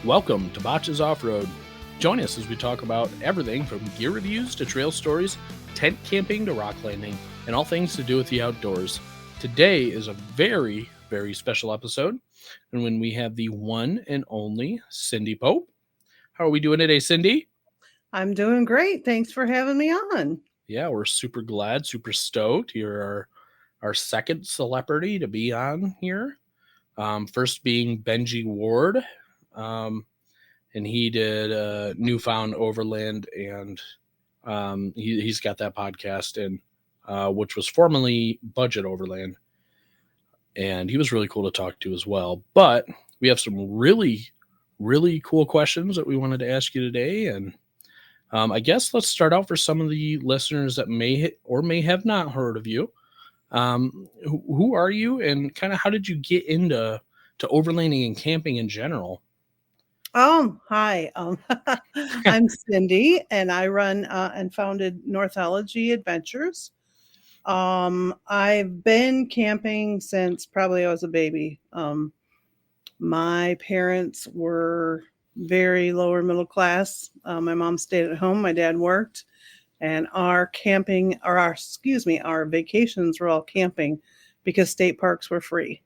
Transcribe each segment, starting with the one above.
Welcome to Botches Off-Road. Join us as we talk about everything from gear reviews to trail stories, tent camping to rock landing, and all things to do with the outdoors. Today is a very, very special episode, and when we have the one and only Cindy Pope. How are we doing today, Cindy? I'm doing great. Thanks for having me on. Yeah, we're super glad, super stoked. You're our second celebrity to be on here. First being Benji Ward. And he did Newfound Overland, and he's got that podcast, and which was formerly Budget Overland, and he was really cool to talk to as well. But we have some really, really cool questions that we wanted to ask you today, and I guess let's start out for some of the listeners that may or may have not heard of you. Who are you, and kind of how did you get into overlanding and camping in general? Hi. I'm Cindy, and I run and founded Northology Adventures. I've been camping since probably I was a baby. My parents were very lower middle class. My mom stayed at home. My dad worked, and our vacations were all camping because state parks were free.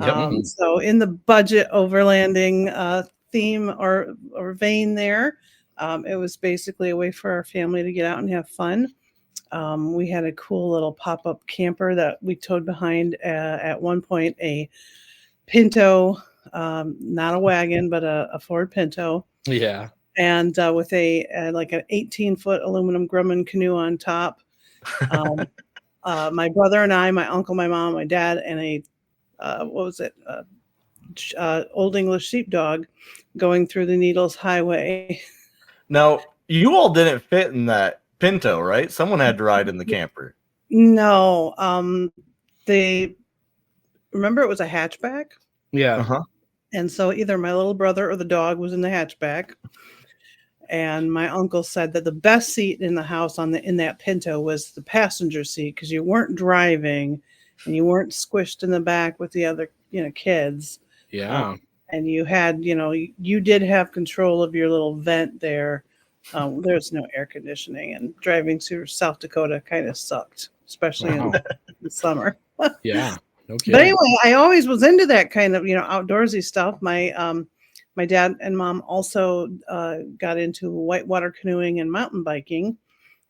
Yep. So in the budget overlanding theme or vein there, it was basically a way for our family to get out and have fun. We had a cool little pop-up camper that we towed behind at one point a Pinto, not a wagon, but a Ford Pinto. Yeah. And with like an 18-foot aluminum Grumman canoe on top. My brother and I, my uncle, my mom, my dad, and a Old English sheepdog going through the Needles Highway. Now, you all didn't fit in that Pinto, right? Someone had to ride in the camper. No, they remember it was a hatchback. Yeah. Uh-huh. And so either my little brother or the dog was in the hatchback. And my uncle said that the best seat in the house in that Pinto was the passenger seat because you weren't driving and you weren't squished in the back with the other, kids. Yeah. And you had, you did have control of your little vent there. There's no air conditioning, and driving through South Dakota kind of sucked, especially in the summer. Yeah. Okay. But anyway, I always was into that kind of, outdoorsy stuff. My dad and mom also got into whitewater canoeing and mountain biking.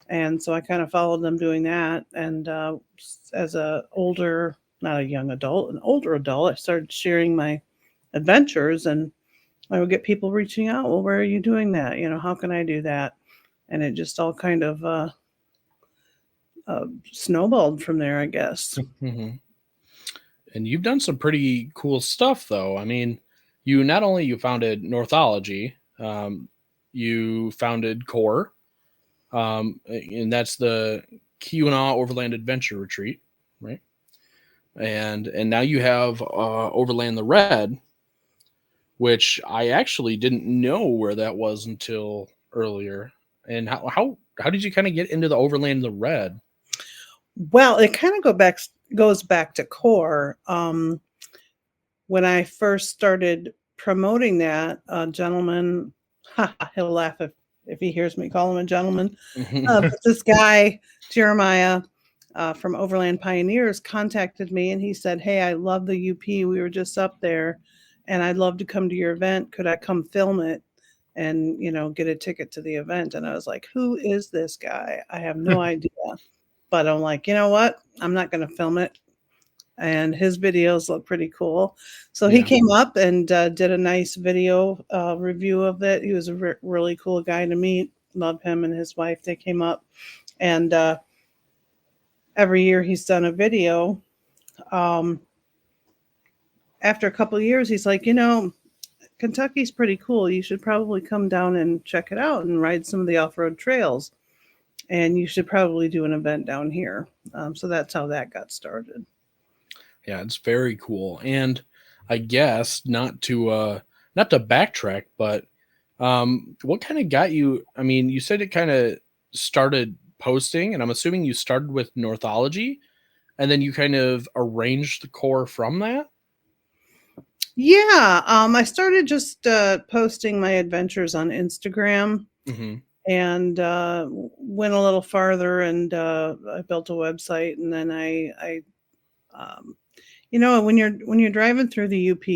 And so I kind of followed them doing that. And as an older adult, I started sharing my adventures, and I would get people reaching out. Well, where are you doing that? How can I do that? And it just all kind of snowballed from there, I guess. Mm-hmm. And you've done some pretty cool stuff, though. I mean, you not only you founded Northology, you founded KOAR, and that's the KOAR Overland Adventure Retreat, right? And now you have Overland the Red, which I actually didn't know where that was until earlier. And how did you kind of get into the Overland the Red? Well, it kind of goes back to KOAR. When I first started promoting that, a gentleman, he'll laugh if he hears me call him a gentleman. But this guy, Jeremiah, from Overland Pioneers, contacted me, and he said, "Hey, I love the UP. We were just up there, and I'd love to come to your event. Could I come film it and, get a ticket to the event?" And I was like, "Who is this guy? I have no idea." But I'm like, you know what? I'm not going to film it. And his videos look pretty cool. So he came up and did a nice video review of it. He was a really cool guy to meet. Love him and his wife. They came up. And every year he's done a video. After a couple of years, he's like, Kentucky's pretty cool. You should probably come down and check it out and ride some of the off-road trails. And you should probably do an event down here. So that's how that got started. Yeah, it's very cool. And I guess not to backtrack, but what kind of got you? I mean, you said it kind of started posting, and I'm assuming you started with Northology, and then you kind of arranged the KOAR from that. Yeah, I started just posting my adventures on Instagram, Mm-hmm. and went a little farther, and I built a website, and then um, when you're driving through the UP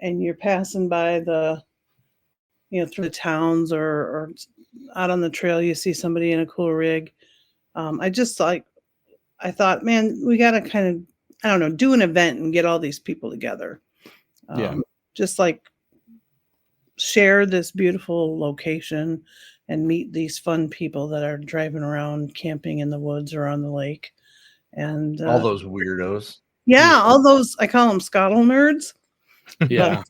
and you're passing by through the towns, or out on the trail, you see somebody in a cool rig. I thought, man, we got to kind of, I don't know, do an event and get all these people together. Yeah. Just like share this beautiful location and meet these fun people that are driving around camping in the woods or on the lake. And All those weirdos. yeah, all those, I call them scuttle nerds, but Yeah.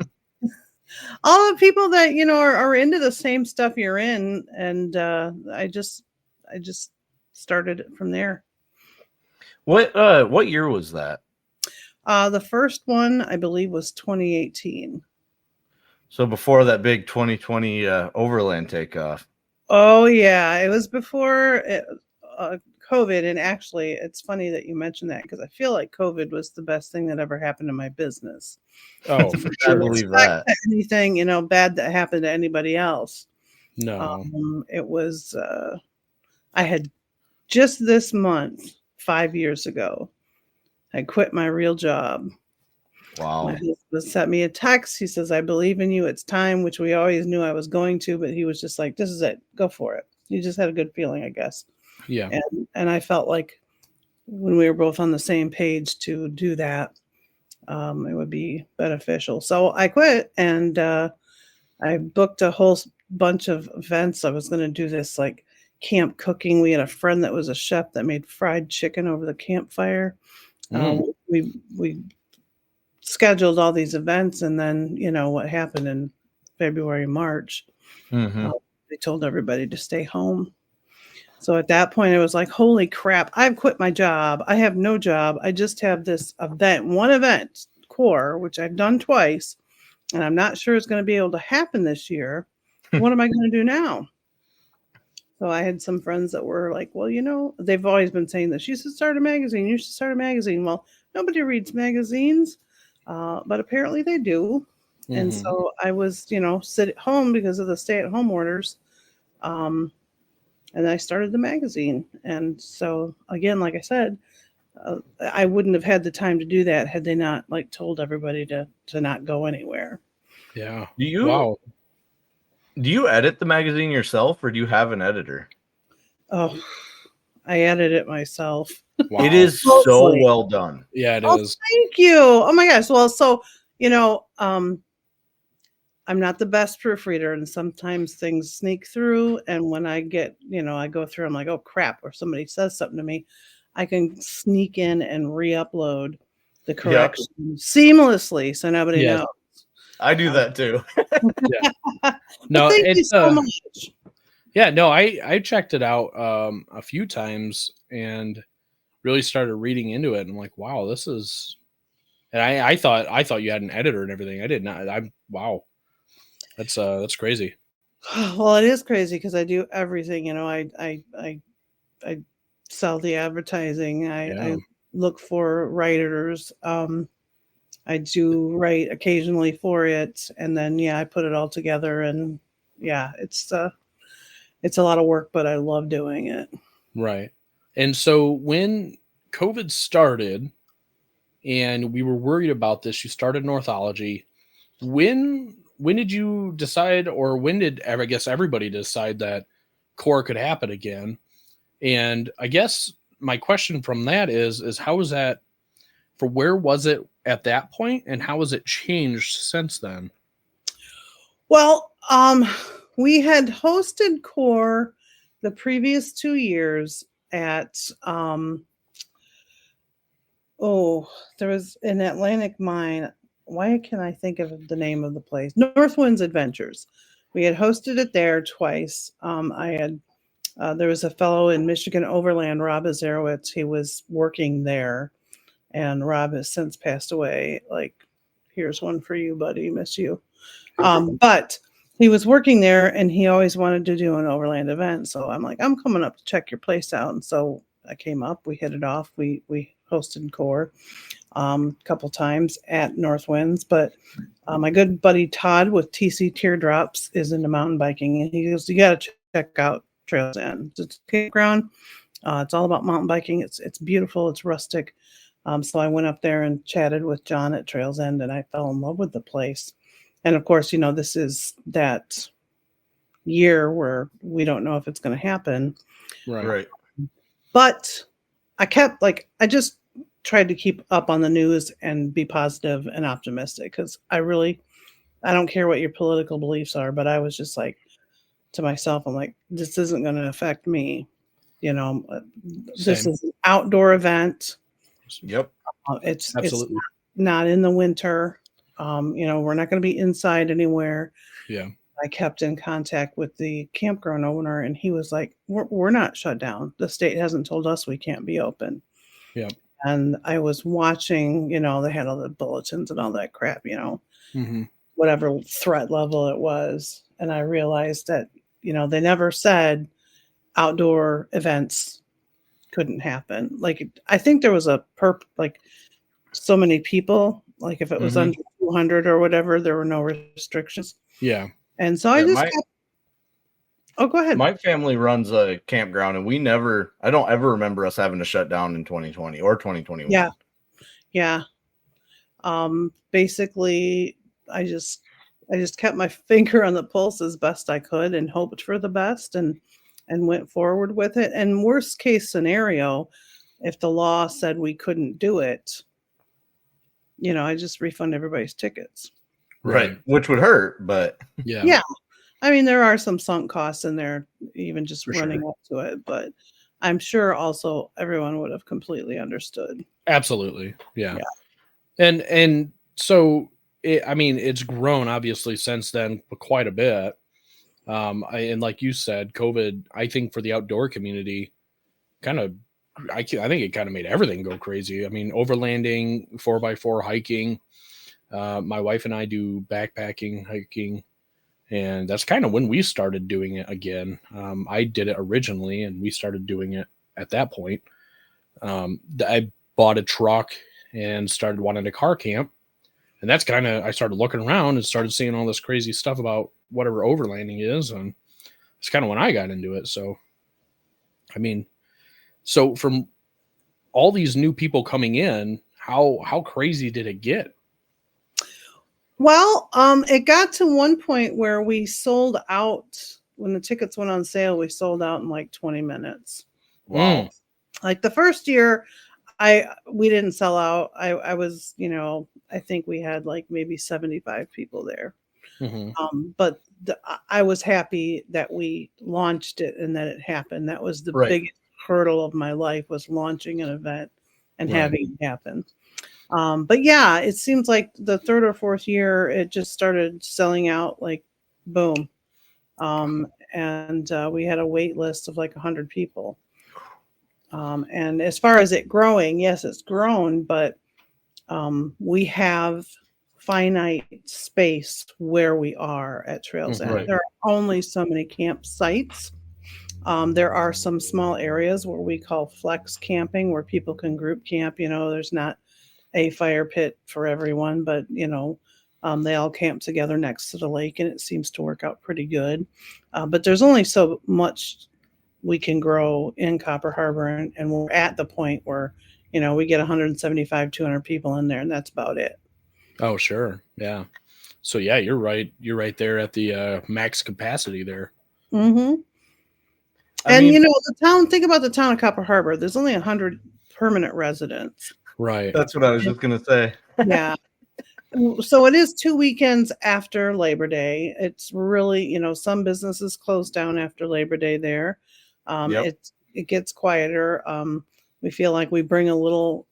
all the people that, are into the same stuff you're in. And I just started it from there. What year was that? The first one, I believe, was 2018. So before that big 2020 overland takeoff. Oh yeah, it was before COVID. And actually, it's funny that you mentioned that, because I feel like COVID was the best thing that ever happened to my business. Oh, for I sure. believe that. Anything bad that happened to anybody else. No. It was. I had just this month, 5 years ago, I quit my real job. Wow. My husband sent me a text. He says, "I believe in you. It's time," which we always knew I was going to, but he was just like, "This is it. Go for it." You just had a good feeling, I guess. Yeah. And I felt like when we were both on the same page to do that, it would be beneficial. So I quit, and I booked a whole bunch of events. I was going to do this like camp cooking. We had a friend that was a chef that made fried chicken over the campfire. We scheduled all these events, and then what happened in February, March. Mm-hmm. They told everybody to stay home. So at that point, it was like, holy crap, I've quit my job. I have no job. I just have this event, one event, KOAR, which I've done twice, and I'm not sure it's going to be able to happen this year. What am I going to do now? So I had some friends that were like, well, they've always been saying this. You should start a magazine. You should start a magazine. Well, nobody reads magazines, but apparently they do. Mm-hmm. And so I was, sit at home because of the stay-at-home orders. And I started the magazine. And so, again, like I said, I wouldn't have had the time to do that had they not told everybody to not go anywhere. Yeah. Do you edit the magazine yourself, or do you have an editor? Oh, I edit it myself. Wow. It is so well done. Yeah, it is. Thank you. Oh my gosh. Well, so I'm not the best proofreader, and sometimes things sneak through. And when I get, I go through, I'm like, oh crap, or somebody says something to me, I can sneak in and re-upload the correction seamlessly, so nobody knows. I do that too. Yeah. No, thank you so much. Yeah, no, I checked it out a few times and really started reading into it. And I'm like, wow, this is. And I thought you had an editor and everything. I did not. Wow. That's crazy. Well, it is crazy because I do everything. I sell the advertising. I look for writers. I do write occasionally for it, and then I put it all together. And it's a lot of work, but I love doing it. Right. And so when COVID started, and we were worried about this, you started Northology. When did you decide, or when did I guess everybody decide that KOAR could happen again? And I guess my question from that is how was that, for where was it at that point, and how has it changed since then? Well, we had hosted KOAR the previous 2 years at there was an Atlantic Mine. Why can I think of the name of the place? Northwinds Adventures. We had hosted it there twice. There was a fellow in Michigan Overland, Rob Azarowitz. He was working there, and Rob has since passed away. Like, here's one for you, buddy. Miss you. But he was working there, and he always wanted to do an overland event. So I'm like, I'm coming up to check your place out. And so I came up. We hit it off. We hosted KOAR. a couple times at Northwinds, but my good buddy Todd with TC Teardrops is into mountain biking, and he goes, "You got to check out Trails End. It's a campground. It's all about mountain biking. It's beautiful. It's rustic." So I went up there and chatted with John at Trails End, and I fell in love with the place. And of course, this is that year where we don't know if it's going to happen. Right. But I just tried to keep up on the news and be positive and optimistic, because I don't care what your political beliefs are, but I was just like, to myself, I'm like, this isn't going to affect me. This is an outdoor event. Yep. It's Absolutely. It's not in the winter. We're not going to be inside anywhere. Yeah. I kept in contact with the campground owner, and he was like, we're not shut down. The state hasn't told us we can't be open. Yeah. And I was watching, they had all the bulletins and all that crap, Mm-hmm. whatever threat level it was. And I realized that, they never said outdoor events couldn't happen. Like, I think there was like so many people, like if it was under 200 or whatever, there were no restrictions. Yeah. And so I just kept... Oh, go ahead. My family runs a campground, and I don't ever remember us having to shut down in 2020 or 2021. Yeah. Basically, I just kept my finger on the pulse as best I could and hoped for the best, and went forward with it. And worst case scenario, if the law said we couldn't do it, I just refund everybody's tickets. Right. Which would hurt, but yeah. I mean, there are some sunk costs in there, even just running up to it, but I'm sure also everyone would have completely understood. Absolutely. Yeah. And so, it's grown obviously since then quite a bit. And like you said, COVID, I think for the outdoor community, I think it kind of made everything go crazy. I mean, overlanding, 4x4 hiking. My wife and I do backpacking, hiking, and that's kind of when we started doing it again. I did it originally, and we started doing it at that point. I bought a truck and started wanting a car camp. And that's I started looking around and started seeing all this crazy stuff about whatever overlanding is. And it's kind of when I got into it. So, so from all these new people coming in, how crazy did it get? Well, it got to one point where we sold out. When the tickets went on sale, we sold out in like 20 minutes. Wow. Like the first year, we didn't sell out. I was, I think we had like maybe 75 people there. But I was happy that we launched it and that it happened. That was the biggest hurdle of my life, was launching an event and having it happen. But yeah, it seems like the third or fourth year, it just started selling out like boom. And we had a wait list of like 100 people. And as far as it growing, yes, it's grown, but we have finite space where we are at Trails End. There are only so many campsites. There are some small areas where we call flex camping, where people can group camp. There's not a fire pit for everyone, but they all camp together next to the lake, and it seems to work out pretty good. But there's only so much we can grow in Copper Harbor, and we're at the point where we get 175, 200 people in there, and that's about it. Oh, sure. Yeah. So yeah, you're right there at the max capacity there. And the town, think about the town of Copper Harbor. There's only 100 permanent residents. Right. That's what I was just going to say. Yeah. So it is 2 weekends after Labor Day. It's really, some businesses close down after Labor Day there. It gets quieter. We feel like we bring a little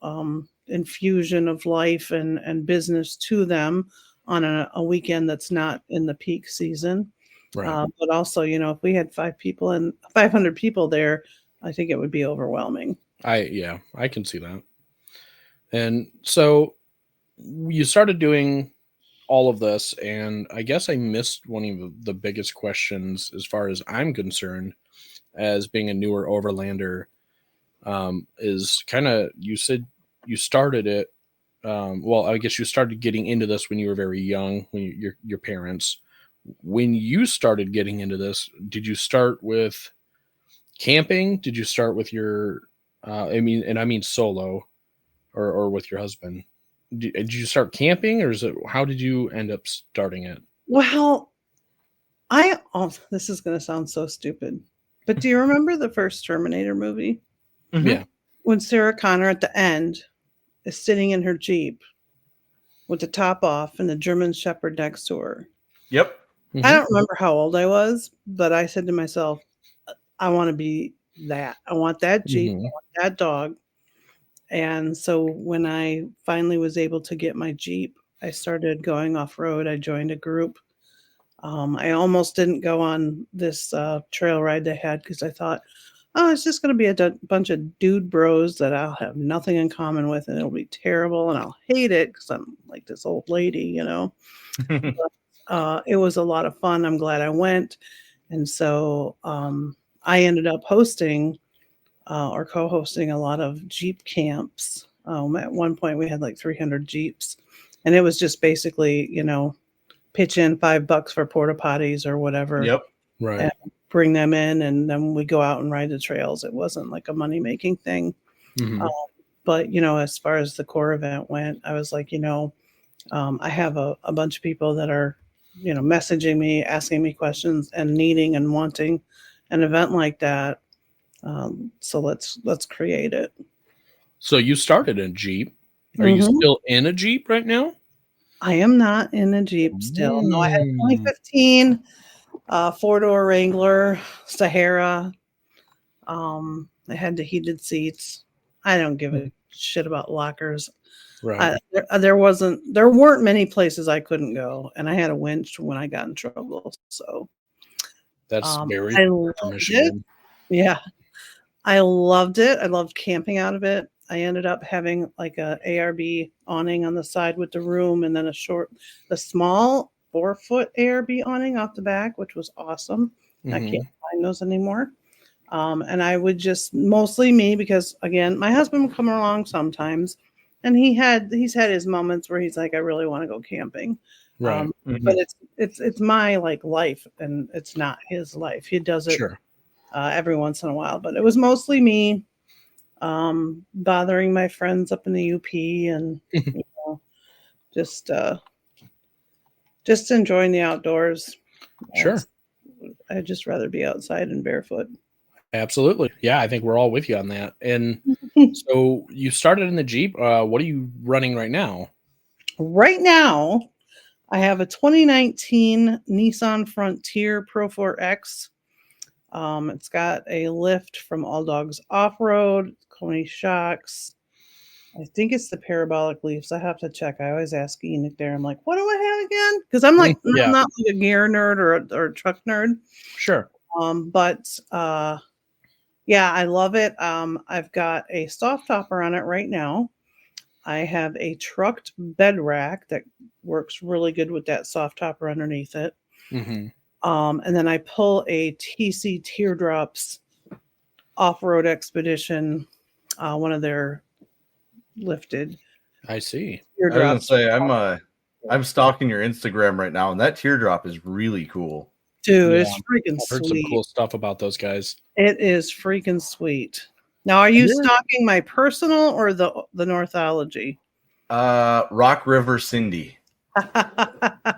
infusion of life and business to them on a weekend that's not in the peak season. Right. But also, if we had 500 people there, I think it would be overwhelming. I can see that. And so you started doing all of this, and I guess I missed one of the biggest questions as far as I'm concerned, as being a newer overlander, is kind of, you said you started it well, I guess you started getting into this when you were very young, when your parents. When you started getting into this, did you start with camping? Did you start with your, I mean solo, or with your husband? Did you start camping, or is it? How did you end up starting it? Well, this is going to sound so stupid, but do you remember the first Terminator movie Mhm. Yeah. when Sarah Connor at the end is sitting in her Jeep with the top off and the German Shepherd next to her? Yep. I Mhm. don't remember how old I was, but I said to myself, I want to be that. I want that Jeep, I Mhm. want that dog. And so when I finally was able to get my Jeep, I started going off road. I joined a group. I almost didn't go on this trail ride they had because I thought, oh, it's just going to be a bunch of dude bros that I'll have nothing in common with, and it'll be terrible, and I'll hate it because I'm like this old lady, you know. It was a lot of fun. I'm glad I went. And so I ended up hosting or co-hosting a lot of Jeep camps. At one point, we had like 300 Jeeps, and it was just basically, pitch in $5 for porta potties or whatever, Yep. Right. and bring them in, and then we go out and ride the trails. It wasn't like a money making thing, Mhm. but as far as the core event went, I was like, I have a bunch of people that are, messaging me, asking me questions, and needing and wanting an event like that. So let's create it. So you started in a Jeep. Are you Mhm. still in a Jeep right now? I am not in a Jeep still. No, I had a Mm. 2015 four-door Wrangler Sahara. It had the heated seats. I don't give a shit about lockers. Right. There weren't many places I couldn't go, and I had a winch when I got in trouble. So That's very I rare for loved it. Michigan. Yeah, I loved it. I loved camping out of it. I ended up having like a ARB awning on the side with the room, and then a small 4-foot ARB awning off the back, which was awesome. I can't Mhm. find those anymore. And I would just mostly me because again, my husband would come along sometimes, and he's had his moments where he's like, I really want to go camping. Right. But it's my like life, and it's not his life. He does it Sure. every once in a while, but it was mostly me bothering my friends up in the UP, and you know, just uh, just enjoying the outdoors. Sure. That's, I'd just rather be outside and barefoot. Absolutely. Yeah, I think we're all with you on that. And so you started in the Jeep. What are you running right now? Right now, I have a 2019 Nissan Frontier Pro 4X. It's got a lift from All Dogs Off Road, Coney shocks. I think it's the parabolic leaves. I have to check. I always ask Enoch there. I'm like, what do I have again? Because I'm Yeah, not like a gear nerd or a truck nerd. sure. But yeah, I love it. I've got a soft topper on it right now. I have a trucked bed rack that works really good with that soft topper underneath it. Hmm. And then I pull a TC Teardrops off-road expedition, one of their lifted I see. I was gonna teardrops. say I'm stalking your Instagram right now, and that teardrop is really cool. Dude, Yeah, it's freaking I've heard some sweet. cool stuff about those guys. It is freaking sweet. Now, are Have you you ever- stalking my personal or the Northology? Rock River Cindy.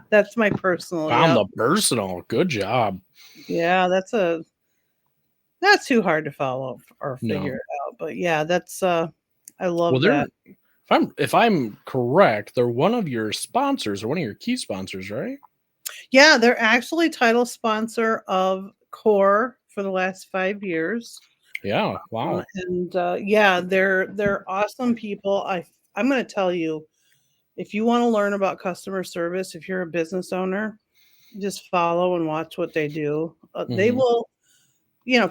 That's my personal. Found Yeah, the personal. Good job. yeah. Not too hard to follow or No. figure it out. But yeah, I Well, love they're that. if I'm correct, they're one of your sponsors or one of your key sponsors, right? Yeah, they're actually title sponsor of KOAR for the last 5 years. Yeah. Wow. Yeah, they're awesome people. I'm going to tell you, if you want to learn about customer service, if you're a business owner, just follow and watch what they do. They Hmm. will,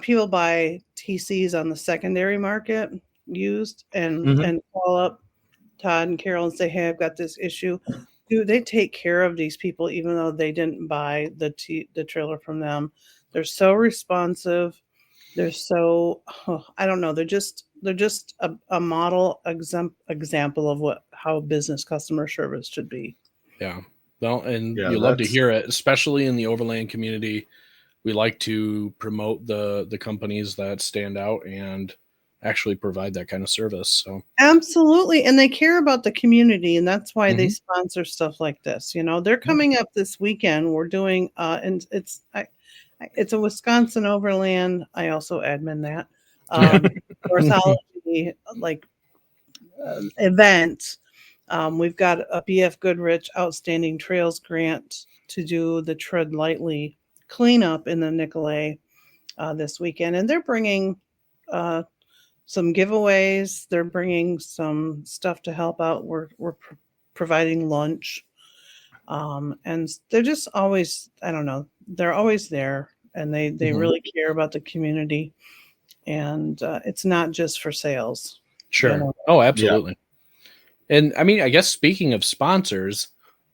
people buy TCs on the secondary market used, Mhm. and call up Todd and Carol and say, "Hey, I've got this issue." Dude, they take care of these people even though they didn't buy the trailer from them. They're so responsive. They're so I don't know. They're just they're just a model example of how business customer service should be. Yeah. Well, and Yeah, you love to that's hear it, especially in the overland community. We like to promote the companies that stand out and actually provide that kind of service. So Absolutely, and they care about the community, and that's why they Mhm. sponsor stuff like this. You know, they're coming up this weekend. We're doing, and it's a Wisconsin Overland. I also admin that orthology like event. We've got a BF Goodrich Outstanding Trails grant to do the Tread Lightly cleanup in the Nicolay this weekend, and they're bringing some giveaways. They're bringing some stuff to help out. We're providing lunch, and they're just always, I don't know, they're always there, and they Mhm. really care about the community, and it's not just for sales. Sure. You know? Oh, absolutely. And I mean, I guess speaking of sponsors,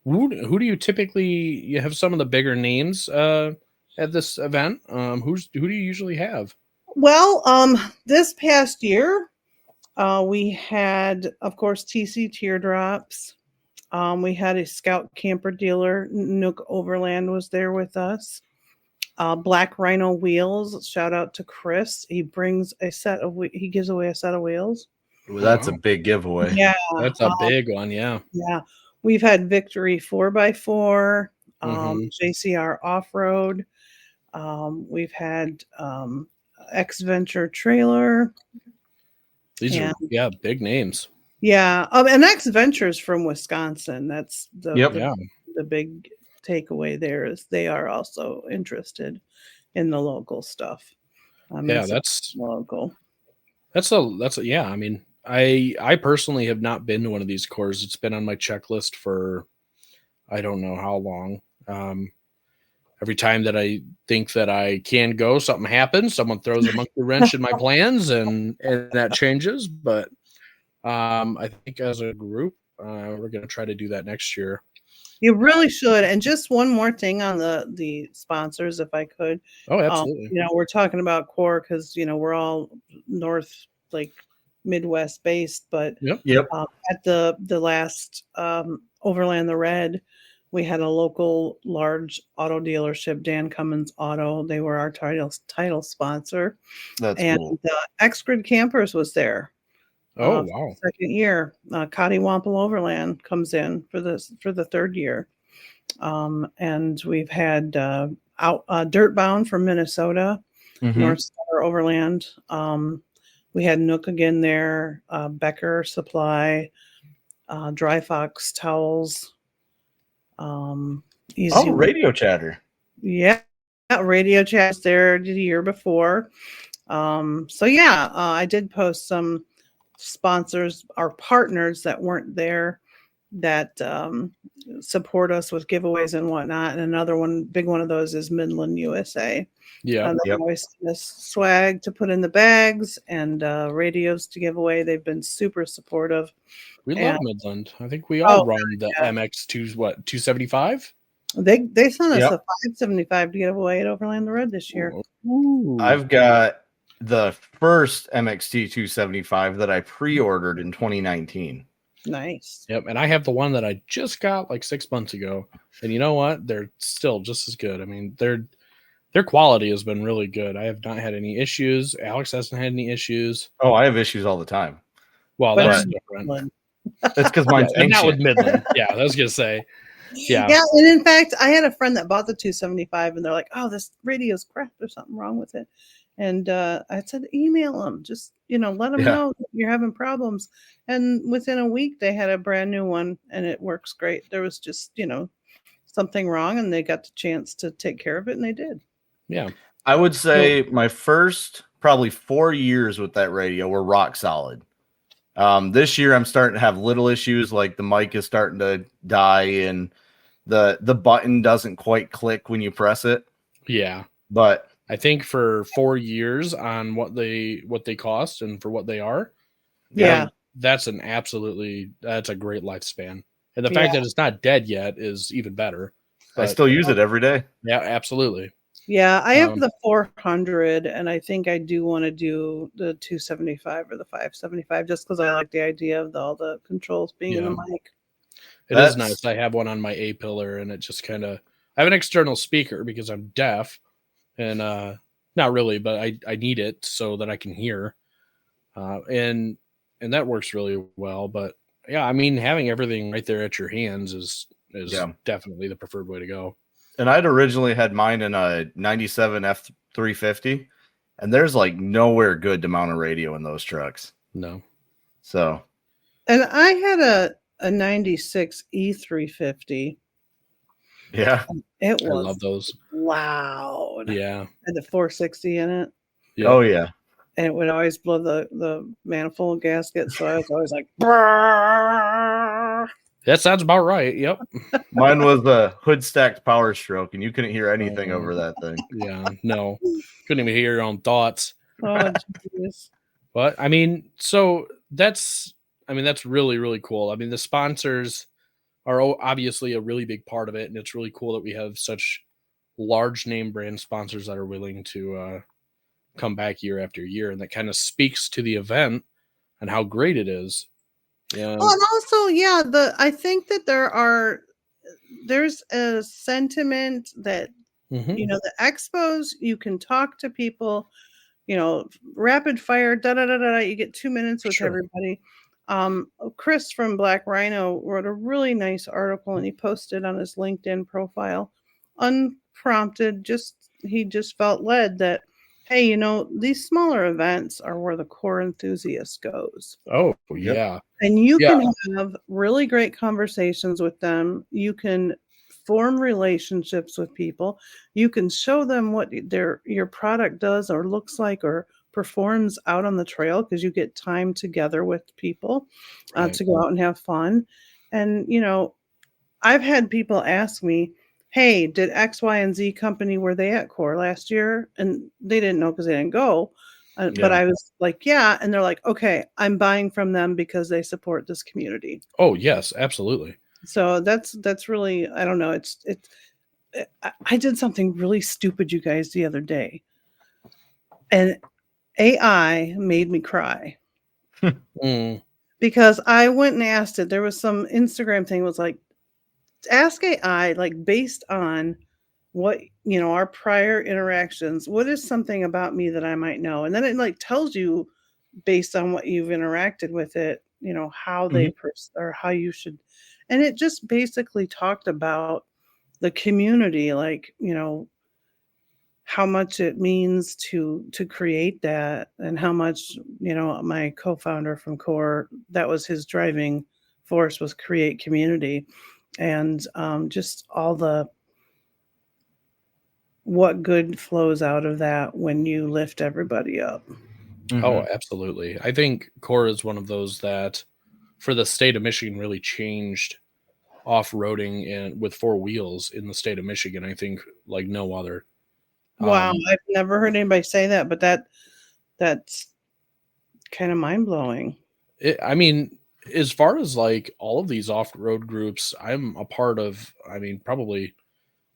who do you typically, you have some of the bigger names at this event? Who do you usually have? Well, this past year, we had, of course, TC Teardrops. We had a Scout camper dealer, Nook Overland, was there with us. Black Rhino Wheels. Shout out to Chris. He brings he gives away a set of wheels. that's wow. a big giveaway. Yeah, That's a big one. Yeah. yeah. We've had Victory 4x4, Mhm. JCR Off Road. We've had X Venture Trailer. These And are, yeah, big names. yeah, and X Ventures from Wisconsin. That's Yep. Yeah. the big takeaway there is they are also interested in the local stuff. Yeah, And local. that's a yeah, I mean, I personally have not been to one of these courses. It's been on my checklist for I don't know how long. Every time that I think that I can go, something happens. Someone throws a monkey wrench in my plans, and that changes. But I think as a group, we're going to try to do that next year. You really should. And just one more thing on the sponsors, if I could. Oh, absolutely. You know, we're talking about KOAR because you know we're all north, like Midwest based, but Yep. at the last Overland the Red, we had a local large auto dealership, Dan Cummins Auto. They were our title sponsor, That's and cool. X Grid Campers was there. Oh, For wow. the second year, Cottywampel Overland comes in for the third year, and we've had Dirtbound from Minnesota, Mhm. North Star Overland. We had Nook again there, Becker Supply, Dry Fox Towels. Easy. Oh, Radio Chatter. Yeah, Radio Chat's there the year before. So yeah, I did post some sponsors, our partners that weren't there that support us with giveaways and whatnot. And another big one of those is Midland USA. Yeah. They Yep. always send us swag to put in the bags and radios to give away. They've been super supportive. We And love Midland. I think we all Oh, run the yeah. MX2, 275? they sent us Yep. a 575 to give away at Overland the Red this year. Ooh. I've got the first MXT 275 that I pre-ordered in 2019. Nice. Yep, and I have the one that I just got like 6 months ago. And you know what? They're still just as good. I mean, their quality has been really good. I have not had any issues. Alex hasn't had any issues. Oh, I have issues all the time. Well, But that's in different. Midland. It's because Yeah, mine's and not with ancient. Midland. Yeah, I was gonna say. Yeah. Yeah, and in fact, I had a friend that bought the 275, and they're like, "Oh, this radio's crap. There's something wrong with it." And I said, "Email them. Just let them Yeah. know that you're having problems." And within a week, they had a brand new one, and it works great. There was just something wrong, and they got the chance to take care of it, and they did. Yeah. I would say my first probably 4 years with that radio were rock solid. This year I'm starting to have little issues, like the mic is starting to die and the button doesn't quite click when you press it. Yeah. But I think for 4 years on what they cost and for what they are, Yeah. that's a great lifespan. And the Yeah. fact that it's not dead yet is even better. I But still use it every day. yeah, absolutely. Yeah, I have Um, the 400, and I think I do want to do the 275 or the 575 just because I like the idea of all the controls being in the yeah, mic. it is That's nice. I have one on my A pillar, and it just kind of. I have an external speaker because I'm deaf, and not really, but I need it so that I can hear, and that works really well. But yeah, I mean, having everything right there at your hands is yeah. definitely the preferred way to go. And I'd originally had mine in a 97 F350, and there's like nowhere good to mount a radio in those trucks. No, So And I had a 96 E350. yeah. It I love was those. loud. Yeah, Had the 460 in it, yep. Oh yeah. and it would always blow the manifold gasket. So I was always like, "Brrrr." That sounds about right. Yep. Mine was a hood stacked Power Stroke, and you couldn't hear anything over Um, that thing. yeah, no, couldn't even hear your own thoughts. Oh, jeez. But I mean, that's really, really cool. I mean, the sponsors are obviously a really big part of it. And it's really cool that we have such large name brand sponsors that are willing to come back year after year. And that kind of speaks to the event and how great it is. Yeah. Oh, and also, yeah, I think that there's a sentiment that Mhm. the expos, you can talk to people, rapid fire, da da da da. You get 2 minutes with Sure. everybody. Chris from Black Rhino wrote a really nice article, and he posted on his LinkedIn profile, unprompted. He just felt led that, hey, these smaller events are where the core enthusiast goes. Oh, Yep. yeah. And you Yeah. can have really great conversations with them. You can form relationships with people. You can show them what your product does or looks like or performs out on the trail because you get time together with people Right. to go out and have fun. And, I've had people ask me, hey, did X, Y, and Z company, were they at KOAR last year? And they didn't know because they didn't go. But Yeah. I was like, yeah. And they're like, okay, I'm buying from them because they support this community. Oh, yes, absolutely. So that's really, I don't know. I did something really stupid, you guys, the other day. And AI made me cry Mm, because I went and asked it. There was some Instagram thing was like, ask AI, like based on what, our prior interactions, what is something about me that I might know? And then it like tells you based on what you've interacted with it, how they Mhm. or how you should. And it just basically talked about the community, like, how much it means to create that, and how much, my co-founder from KOAR, that was his driving force, was create community. And just all what good flows out of that when you lift everybody up. oh, Mhm. absolutely. I think KOAR is one of those that for the state of Michigan really changed off-roading and with four wheels in the state of Michigan, I think like no other. Wow, Um, I've never heard anybody say that, but that's kind of mind-blowing. I mean, as far as like all of these off-road groups, I'm a part of, I mean, probably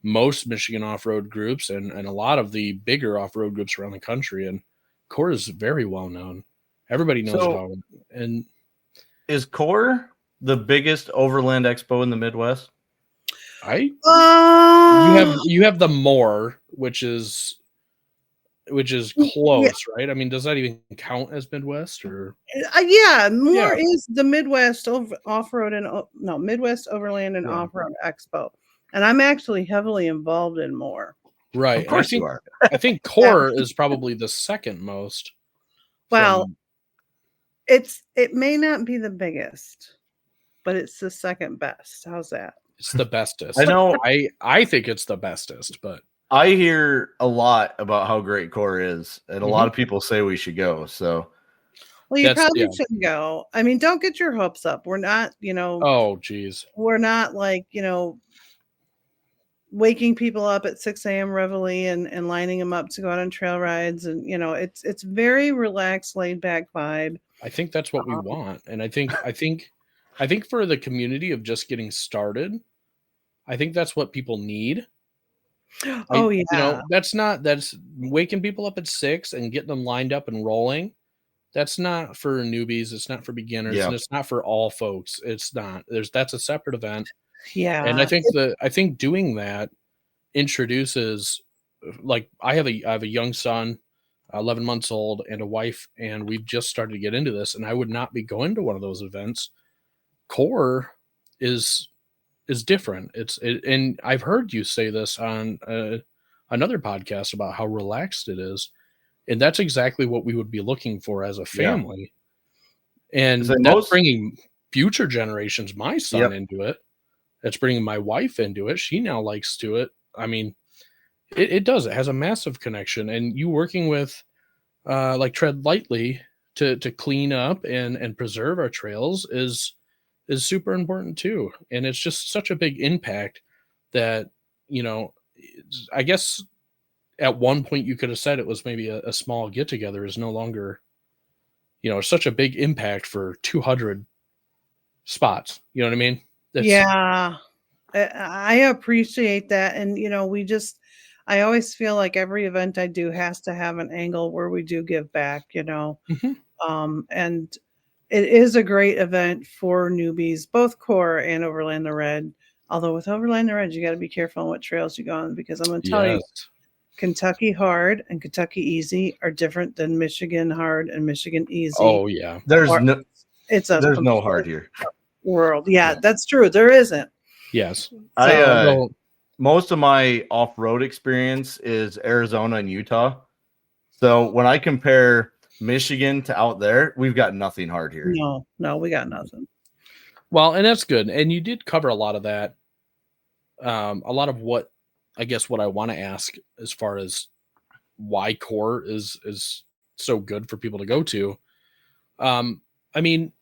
most Michigan off-road groups and a lot of the bigger off-road groups around the country. And KOAR is very well known. Everybody knows So about it. And is KOAR the biggest overland expo in the Midwest? I Uh, you have the more, which is yeah, close, right? I mean, does that even count as Midwest or yeah, yeah, more is the Midwest off-road and no, Midwest Overland and yeah. Off-Road Expo. And I'm actually heavily involved in more. Right. Of And course you are. I think Yeah. KOAR is probably the second most Well, from it may not be the biggest, but it's the second best. How's that? it's the I bestest. know I think it's the bestest, but I hear a lot about how great KOAR is, and a lot mhm. of people say we should go. So Well, you That's probably yeah. should go. I mean, don't get your hopes up. We're not, Oh, geez. we're not like, waking people up at 6 a.m. reveille and lining them up to go out on trail rides. And, it's very relaxed, laid back vibe. I think that's what we want, and I think for the community of just getting started, I think that's what people need. Oh yeah. That's waking people up at 6 and getting them lined up and rolling. That's not for newbies. It's not for beginners, Yeah. and it's not for all folks. It's not. That's a separate event, and Yeah. I think doing that introduces, like, I have a young son, 11 months old, and a wife, and we've just started to get into this, and I would not be going to one of those events. KOAR is different. And I've heard you say this on another podcast about how relaxed it is, and that's exactly what we would be looking for as a Yeah. family. And So that's most, bringing future generations, my son, yep. into it. That's bringing my wife into it. She now likes to it. I mean, it does. It has a massive connection. And you working with like Tread Lightly to clean up and preserve our trails is super important too. And it's just such a big impact that, you know, I guess at one point you could have said it was maybe a small get together is no longer, you know, such a big impact for 200 spots. You know what I mean? That's Yeah. I appreciate that. And, I always feel like every event I do has to have an angle where we do give back. Mhm. And it is a great event for newbies, both KOAR and Overland the Red. Although with Overland the Red, you got to be careful on what trails you go on, because I'm going to tell you, Yes. Kentucky Hard and Kentucky Easy are different than Michigan Hard and Michigan Easy. Oh yeah. There's Or- no It's a there's no hard here. world. Yeah, that's true. There isn't. Yes. I most of my off-road experience is Arizona and Utah. So when I compare Michigan to out there, we've got nothing hard here. No, we got nothing. Well, and that's good. And you did cover a lot of that. A lot of what I guess what I want to ask as far as why KOAR is so good for people to go to. I mean,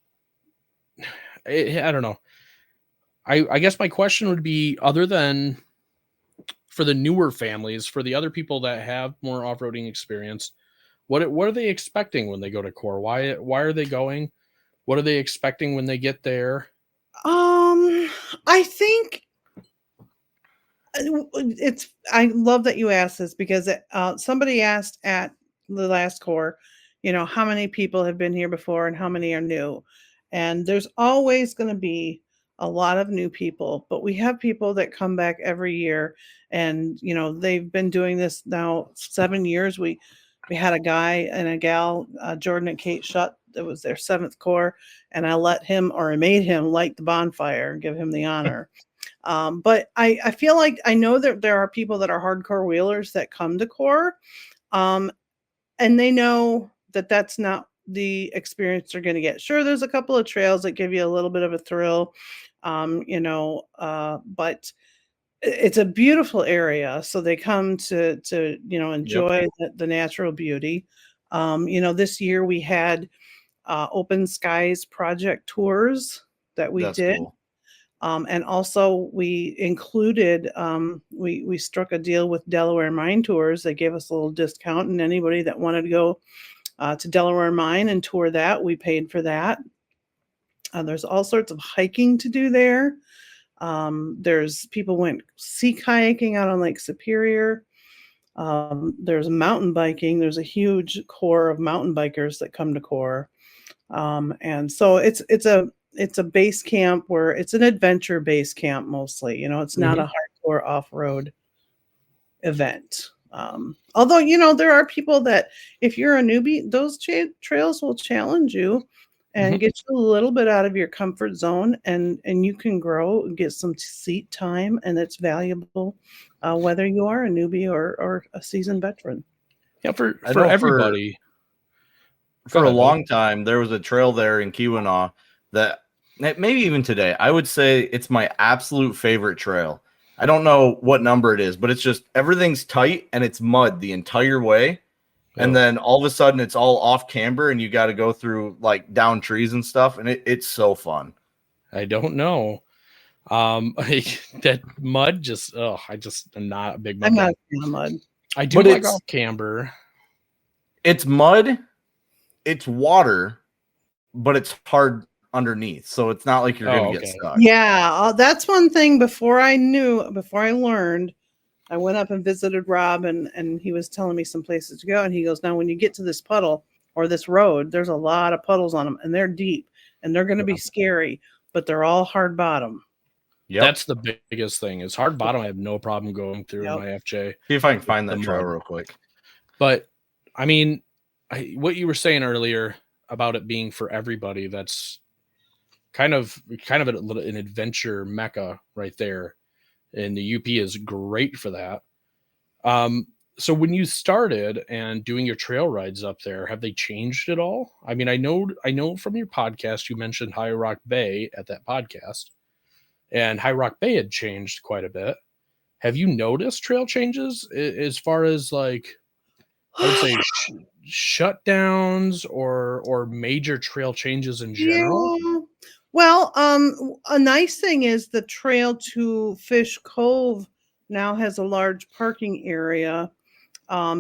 I don't know. I guess my question would be, other than for the newer families, for the other people that have more off-roading experience, what are they expecting when they go to KOAR? Why are they going? What are they expecting when they get there? I think I love that you asked this, because somebody asked at the last KOAR, how many people have been here before and how many are new. And there's always going to be a lot of new people, but we have people that come back every year, and they've been doing this now 7 years. We had a guy and a gal, Jordan and Kate Shutt, that was their 7th KOAR, and I made him light the bonfire and give him the honor. But I feel like I know that there are people that are hardcore wheelers that come to KOAR, and they know that that's not the experience they're going to get. Sure, there's a couple of trails that give you a little bit of a thrill, but it's a beautiful area, so they come to enjoy the natural beauty. This year we had Open Skies project tours that we did. Cool. And also we included, we struck a deal with Delaware Mine Tours. They gave us a little discount, and anybody that wanted to go to Delaware Mine and tour that, we paid for that. There's all sorts of hiking to do there. There's people went sea kayaking out on Lake Superior. There's mountain biking. There's a huge core of mountain bikers that come to KOAR. And so it's a base camp where it's an adventure base camp mostly. It's not a hardcore off-road event. Although, there are people that, if you're a newbie, those trails will challenge you and get you a little bit out of your comfort zone, and you can grow and get some seat time, and it's valuable, whether you are a newbie or a seasoned veteran. Yeah, for everybody. For a long time, there was a trail there in Keweenaw that maybe even today, I would say it's my absolute favorite trail. I don't know what number it is, but it's just everything's tight and it's mud the entire way. And then all of a sudden it's all off camber and you got to go through like down trees and stuff. And it's so fun. I don't know. That mud just, I'm not a big mud. I'm not a fan of mud. I do like off camber. It's mud. It's water, but it's hard underneath. So it's not like you're going to get stuck. Yeah. That's one thing before I learned, I went up and visited Rob, and he was telling me some places to go. And he goes, now when you get to this puddle or this road, there's a lot of puddles on them, and they're deep, and they're going to be scary, but they're all hard bottom. Yep. That's the biggest thing is hard bottom. I have no problem going through in my FJ. See if I can find that trail real quick. But I mean, what you were saying earlier about it being for everybody, that's kind of an adventure mecca right there. And the UP is great for that. So when you started and doing your trail rides up there, have they changed at all? I mean, I know from your podcast, you mentioned High Rock Bay at that podcast, and High Rock Bay had changed quite a bit. Have you noticed trail changes as far as like, I would say shutdowns or major trail changes in general? Yeah. Well, a nice thing is the trail to Fish Cove now has a large parking area.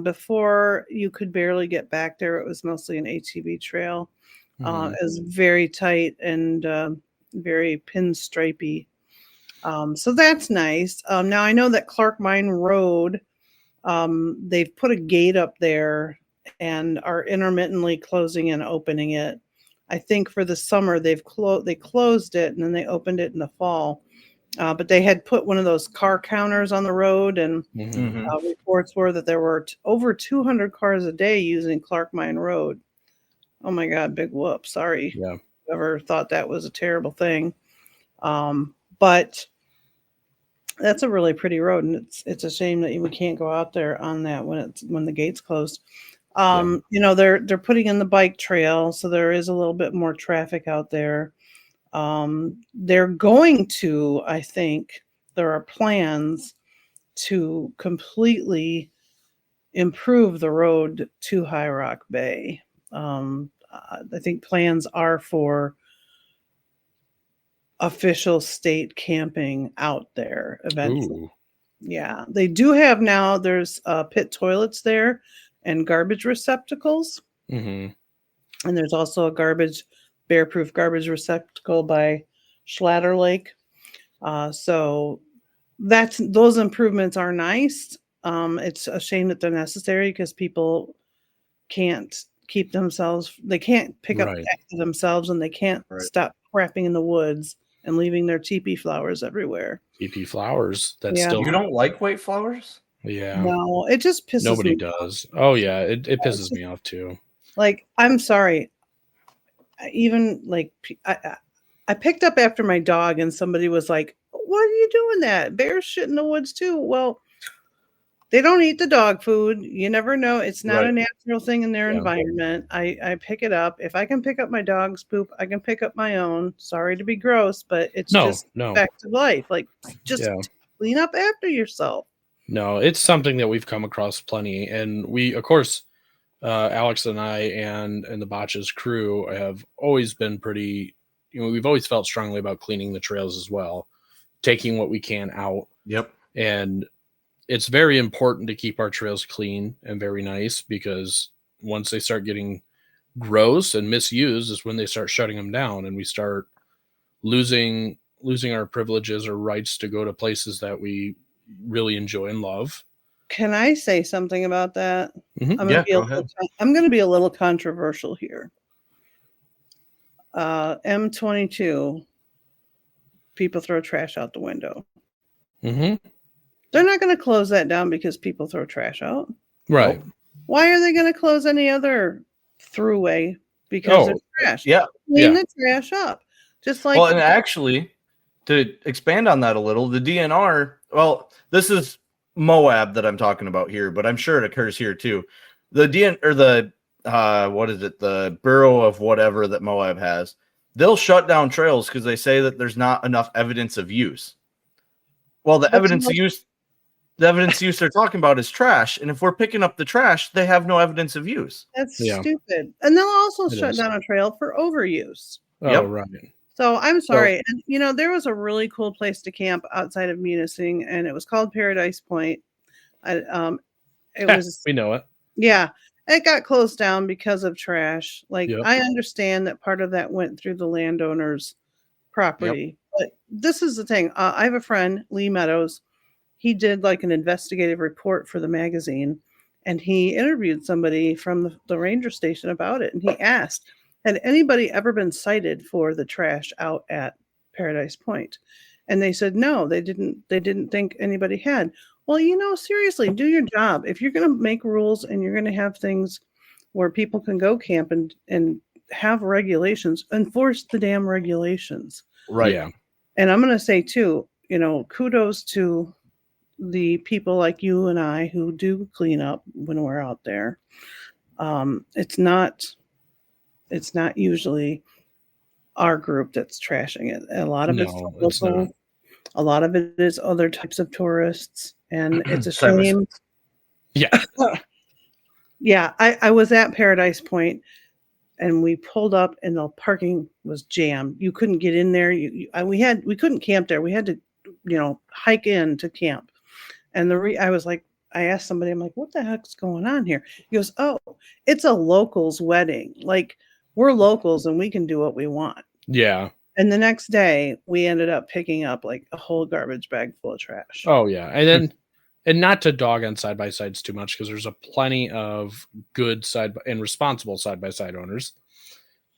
Before you could barely get back there. It was mostly an ATV trail. It was very tight and very pinstripey. So that's nice. Now I know that Clark Mine Road, they've put a gate up there and are intermittently closing and opening it. I think for the summer they closed it and then they opened it in the fall. But they had put one of those car counters on the road, and reports were that there were over 200 cars a day using Clark Mine Road. Oh my God, big whoop. Sorry. Yeah. Whoever thought that was a terrible thing. But that's a really pretty road, and it's a shame that we can't go out there on that when the gate's closed. You know, they're putting in the bike trail, so there is a little bit more traffic out there. They're going to, I think there are plans to completely improve the road to High Rock Bay. I think plans are for official state camping out there eventually. Ooh. Yeah, they do have now. There's pit toilets there and garbage receptacles. And there's also a bear-proof garbage receptacle by Schlatter Lake. So those improvements are nice. It's a shame that they're necessary because people can't keep themselves. They can't pick up after themselves, and they can't stop crapping in the woods and leaving their teepee flowers everywhere. Teepee flowers. That's still. You don't like white flowers? Yeah. No, it just pisses me off. Nobody does. Oh yeah, it pisses me off too. Like, I'm sorry. Even like I picked up after my dog, and somebody was like, "What are you doing that? Bears shit in the woods too." Well, they don't eat the dog food. You never know. It's not a natural thing in their environment. I pick it up. If I can pick up my dog's poop, I can pick up my own. Sorry to be gross, but it's just back to life. Like, just clean up after yourself. No, it's something that we've come across plenty. And we, of course, Alex and I and the Botches crew have always been pretty, we've always felt strongly about cleaning the trails as well, taking what we can out. Yep. And it's very important to keep our trails clean and very nice, because once they start getting gross and misused is when they start shutting them down, and we start losing our privileges or rights to go to places that we really enjoy and love. Can I say something about that? Go ahead. I'm going to be a little controversial here. M22, people throw trash out the window. They're not going to close that down because people throw trash out. Right. Why are they going to close any other throughway because of trash? Yeah. Clean the trash up. Just like. Well, and actually, to expand on that a little, the DNR, well, this is Moab that I'm talking about here, but I'm sure it occurs here too. The the Bureau of whatever that Moab has, they'll shut down trails because they say that there's not enough evidence of use. Well, the evidence of use they're talking about is trash, and if we're picking up the trash, they have no evidence of use. That's stupid. And they'll also shut down a trail for overuse. Oh, right. So I'm sorry. And, there was a really cool place to camp outside of Munising, and it was called Paradise Point. It was. We know it. Yeah. It got closed down because of trash. Like, I understand that part of that went through the landowner's property. But this is the thing. I have a friend, Lee Meadows. he did like an investigative report for the magazine, and he interviewed somebody from the ranger station about it, and he asked, had anybody ever been cited for the trash out at Paradise Point? And they said no, they didn't think anybody had. Well, seriously, do your job. If you're going to make rules and you're going to have things where people can go camp and have regulations, enforce the damn regulations. Right. Yeah. And I'm going to say too, kudos to the people like you and I who do clean up when we're out there. It's not usually our group that's trashing it. A lot of it's No, it's local. not. A lot of it is other types of tourists, and it's a Cyber- shame. Yeah. Yeah, I was at Paradise Point, and we pulled up, and the parking was jammed. You couldn't get in there. We couldn't camp there. We had to, hike in to camp. And I asked somebody, I'm like, what the heck's going on here? He goes, oh, it's a locals wedding. Like, we're locals and we can do what we want. Yeah. And the next day we ended up picking up like a whole garbage bag full of trash. Oh yeah. And then and not to dog on side by sides too much, because there's a plenty of good and responsible side by side owners.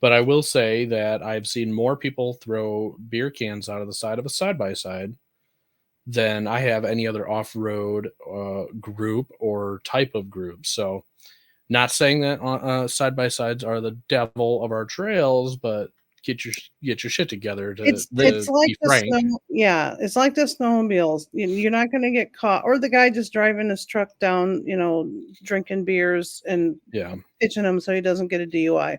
But I will say that I've seen more people throw beer cans out of the side of a side by side than I have any other off road group or type of group. So, not saying that side by sides are the devil of our trails, but get your shit together. It's like be the frank. it's like the snowmobiles. You're not going to get caught, or the guy just driving his truck down, drinking beers and pitching them so he doesn't get a DUI.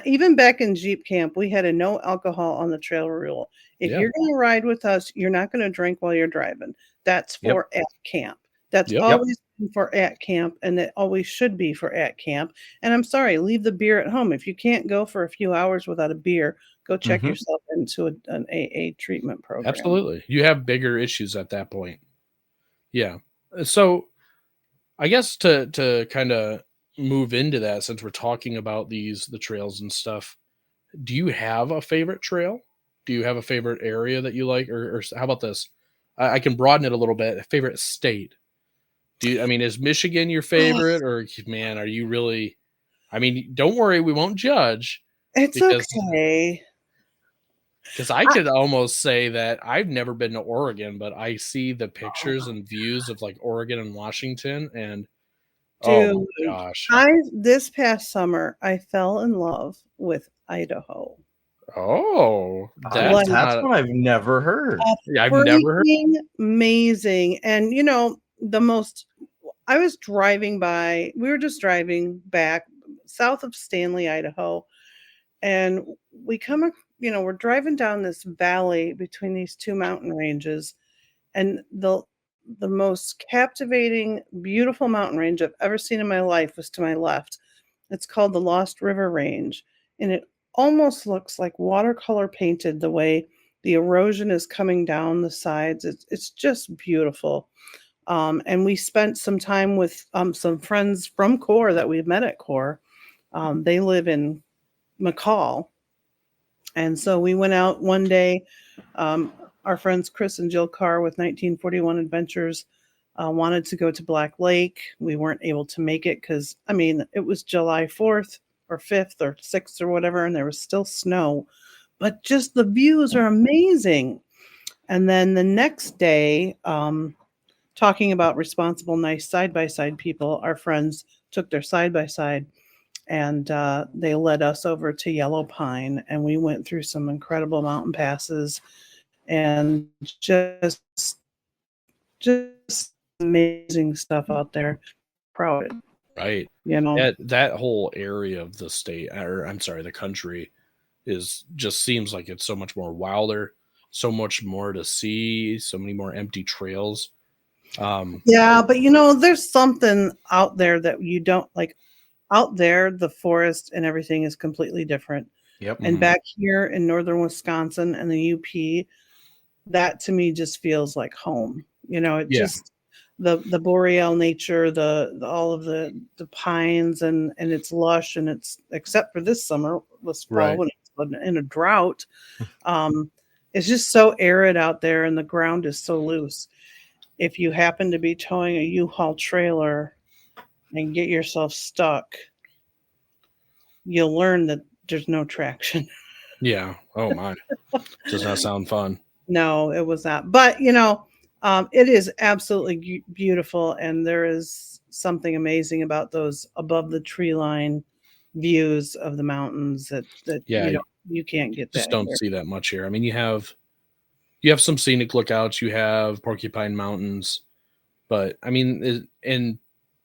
Even back in Jeep camp, we had a no alcohol on the trail rule. If you're going to ride with us, you're not going to drink while you're driving. That's for at camp. That's always been for at camp, and it always should be for at camp. And I'm sorry, leave the beer at home. If you can't go for a few hours without a beer, go check yourself into an AA treatment program. Absolutely. You have bigger issues at that point. Yeah. So I guess to kind of move into that, since we're talking about the trails and stuff, do you have a favorite trail? Do you have a favorite area that you like? Or how about this? I can broaden it a little bit. Favorite state? Is Michigan your favorite, or man, are you really? Don't worry, we won't judge. It's okay. Because I could almost say that I've never been to Oregon, but I see the pictures and views of like Oregon and Washington, and dude, oh my gosh! This past summer I fell in love with Idaho. Oh, that's one I've never heard. Yeah, I've never heard. Amazing. And I was driving by, we were just driving back south of Stanley, Idaho, and we we're driving down this valley between these two mountain ranges, and the most captivating, beautiful mountain range I've ever seen in my life was to my left. It's called the Lost River Range, and it almost looks like watercolor painted the way the erosion is coming down the sides. It's just beautiful. And we spent some time with some friends from KOAR that we've met at KOAR. They live in McCall. And so we went out one day. Our friends Chris and Jill Carr with 1941 Adventures wanted to go to Black Lake. We weren't able to make it because, it was July 4th or 5th or 6th or whatever, and there was still snow. But just the views are amazing. And then the next day, talking about responsible, nice side-by-side people, our friends took their side-by-side and they led us over to Yellow Pine, and we went through some incredible mountain passes and just amazing stuff out there. Proud. Right. That whole area of the state, or I'm sorry, the country just seems like it's so much more wilder, so much more to see, so many more empty trails. Yeah, but there's something out there that you don't like. Out there, the forest and everything is completely different. Yep. And back here in northern Wisconsin and the UP, that to me just feels like home. Just the boreal nature, all of the pines, and it's lush, and it's, except for this summer, this fall when it's in a drought, it's just so arid out there, and the ground is so loose. if you happen to be towing a U-Haul trailer and get yourself stuck, you'll learn that there's no traction. Yeah. Oh my. Does not sound fun. No, it was not. But it is absolutely beautiful, and there is something amazing about those above the tree line views of the mountains that Yeah, you can't get just that don't here. see that much here. I mean, you have some scenic lookouts, you have Porcupine Mountains, but I mean, and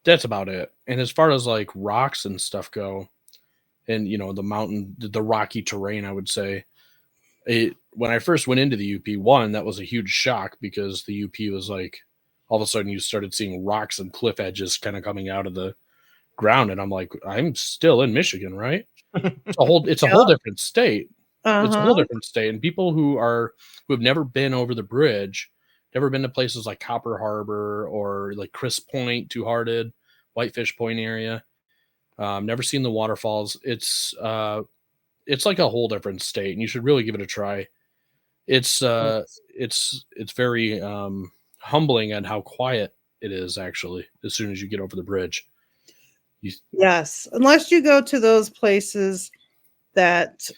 that's about it. And as far as like rocks and stuff go, and the rocky terrain, I would say when I first went into the UP, one, that was a huge shock because the UP was like all of a sudden you started seeing rocks and cliff edges kind of coming out of the ground, and I'm like, I'm still in Michigan, right? It's a whole Yep. different state. It's a whole Uh-huh. different state, and people who have never been over the bridge, never been to places like Copper Harbor or like Chris Point, Two Hearted, Whitefish Point area, never seen the waterfalls. It's like a whole different state, and you should really give it a try. It's very humbling at how quiet it is actually as soon as you get over the bridge. Yes, unless you go to those places that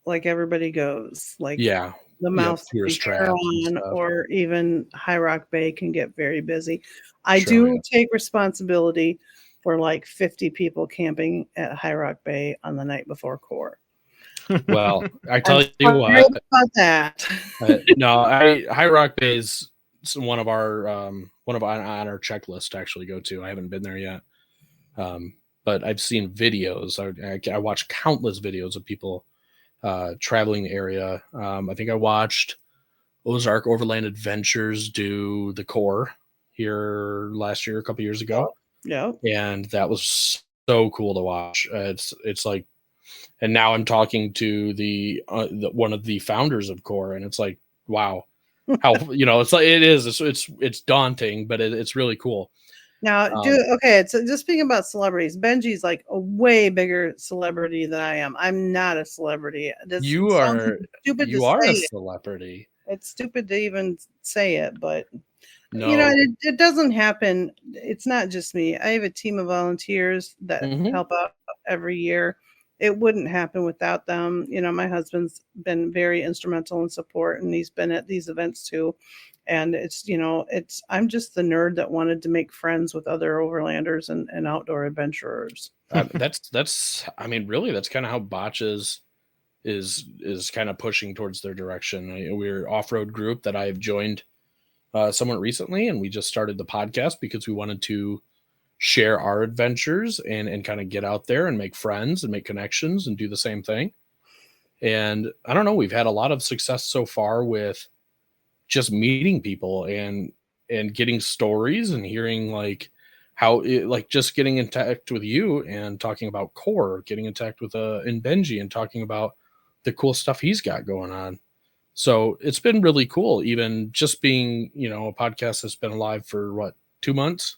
like everybody goes, like Yeah, the yep, Mouse City tourist traps and Huron stuff. or even High Rock Bay can get very busy. I Sure, do yeah. take responsibility for like 50 people camping at High Rock Bay on the night before KOAR. Well, I I'm tell you sorry what, about that. no, High Rock Bay is one of our on our checklist to actually go to. I haven't been there yet, but I've seen videos. I watched countless videos of people traveling the area. I think I watched Ozark Overland Adventures do the KOAR here last year, a couple years ago, Yeah. and that was so cool to watch. It's like, and now I'm talking to the one of the founders of KOAR, and it's like, wow, how it's like it's daunting, but it's really cool. Now, okay. So just speaking about celebrities, Benji's like a way bigger celebrity than I am. I'm not a celebrity. This You sounds are stupid to you are say a it. celebrity. It's stupid to even say it, but No. it doesn't happen. It's not just me. I have a team of volunteers that Mm-hmm. help out every year. It wouldn't happen without them. My husband's been very instrumental in support, and he's been at these events too. And I'm just the nerd that wanted to make friends with other overlanders and outdoor adventurers. That's I mean, really, that's kind of how Botch is kind of pushing towards their direction. We're off-road group that I've joined somewhat recently, and we just started the podcast because we wanted to share our adventures and kind of get out there and make friends and make connections and do the same thing. And I don't know, we've had a lot of success so far with just meeting people and getting stories and hearing like like just getting in touch with you and talking about KOAR, getting in touch with in Benji and talking about the cool stuff he's got going on. So it's been really cool, even just being, a podcast that's been alive for what, 2 months?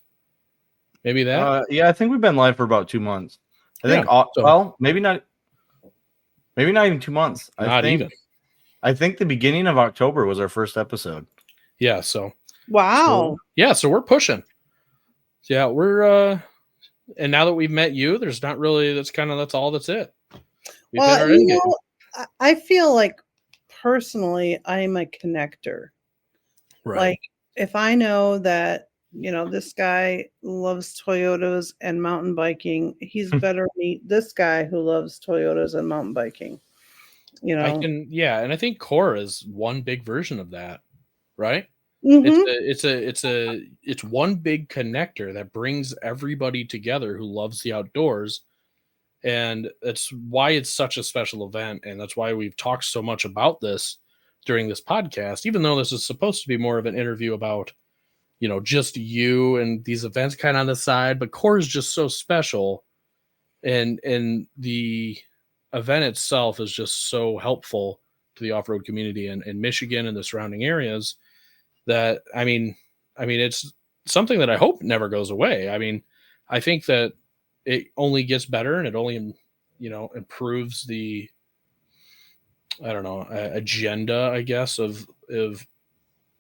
Maybe that? Yeah, I think we've been live for about 2 months. I think, So well, maybe not even 2 months. not even. I think the beginning of October was our first episode. Yeah. So Wow. so we're pushing. Yeah, and now that we've met you, there's not really, that's all that's it. We've hit our end game. I feel like personally I'm a connector. Right. Like if I know that this guy loves Toyotas and mountain biking, he's better meet this guy who loves Toyotas and mountain biking. And I think KOAR is one big version of that, right? Mm-hmm. It's one big connector that brings everybody together who loves the outdoors, and that's why it's such a special event, and that's why we've talked so much about this during this podcast, even though this is supposed to be more of an interview about just you and these events kind of on the side. But KOAR is just so special, and the event itself is just so helpful to the off-road community in Michigan and the surrounding areas that I mean it's something that I hope never goes away. I mean, I think that it only gets better, and it only improves the agenda, I guess, of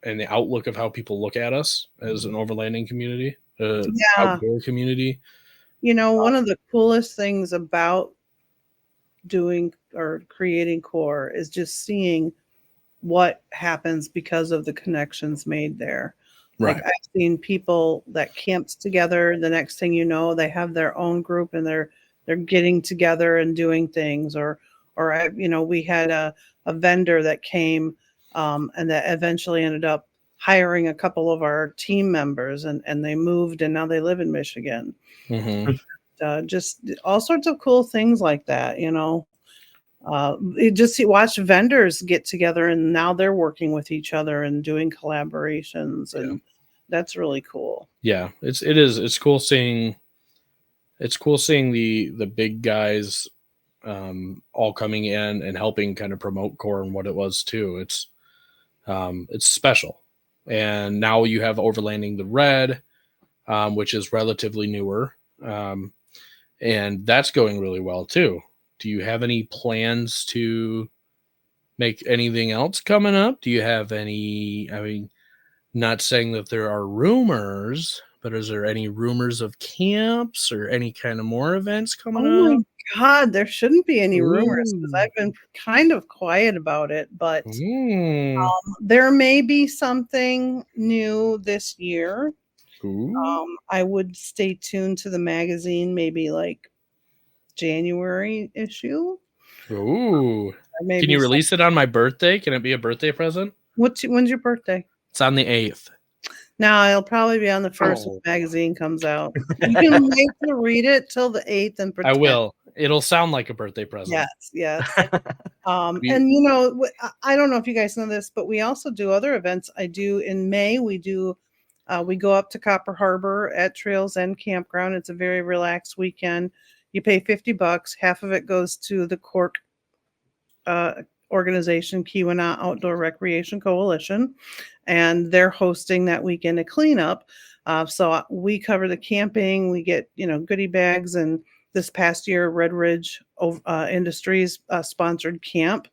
and the outlook of how people look at us as an overlanding community, Yeah. outdoor community. One of the coolest things about doing or creating KOAR is just seeing what happens because of the connections made there. Like Right. I've seen people that camps together. The next thing you know, they have their own group and they're getting together and doing things. Or we had a vendor that came and that eventually ended up hiring a couple of our team members, and they moved and now they live in Michigan. Just all sorts of cool things like that. Watch vendors get together and now they're working with each other and doing collaborations, and that's really cool. Yeah, it's cool seeing the big guys all coming in and helping kind of promote KOAR and what it was too. It's special. And now you have Overlanding the Red, which is relatively newer, and that's going really well too. Do you have any plans to make anything else coming up? Do you have any? I mean, not saying that there are rumors, but is there any rumors of camps or any kind of more events coming Oh my up? God, there shouldn't be any rumors because Ooh. I've been kind of quiet about it, but Mm. there may be something new this year. Ooh. I would stay tuned to the magazine, maybe like January issue. Ooh. Or Can maybe you release it on my birthday? Can it be a birthday present? when's your birthday? It's on the 8th. No, it'll probably be on the 1st when the magazine comes out. You can wait to read it till the 8th and I pretend. will. It'll sound like a birthday present. Yes. And I don't know if you guys know this, but we also do other events. I do in May. We go up to Copper Harbor at Trails End Campground. It's a very relaxed weekend. You pay $50. Half of it goes to the Cork organization, Keweenaw Outdoor Recreation Coalition, and they're hosting that weekend a cleanup. So we cover the camping. We get goodie bags, and this past year, Red Ridge Industries sponsored camp,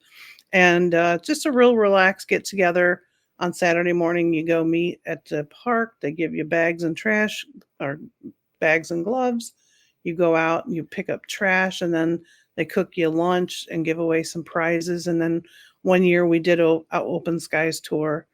and just a real relaxed get together. On Saturday morning, you go meet at the park. They give you bags and trash, or bags and gloves. You go out and you pick up trash, and then they cook you lunch and give away some prizes. And then one year we did a open skies tour,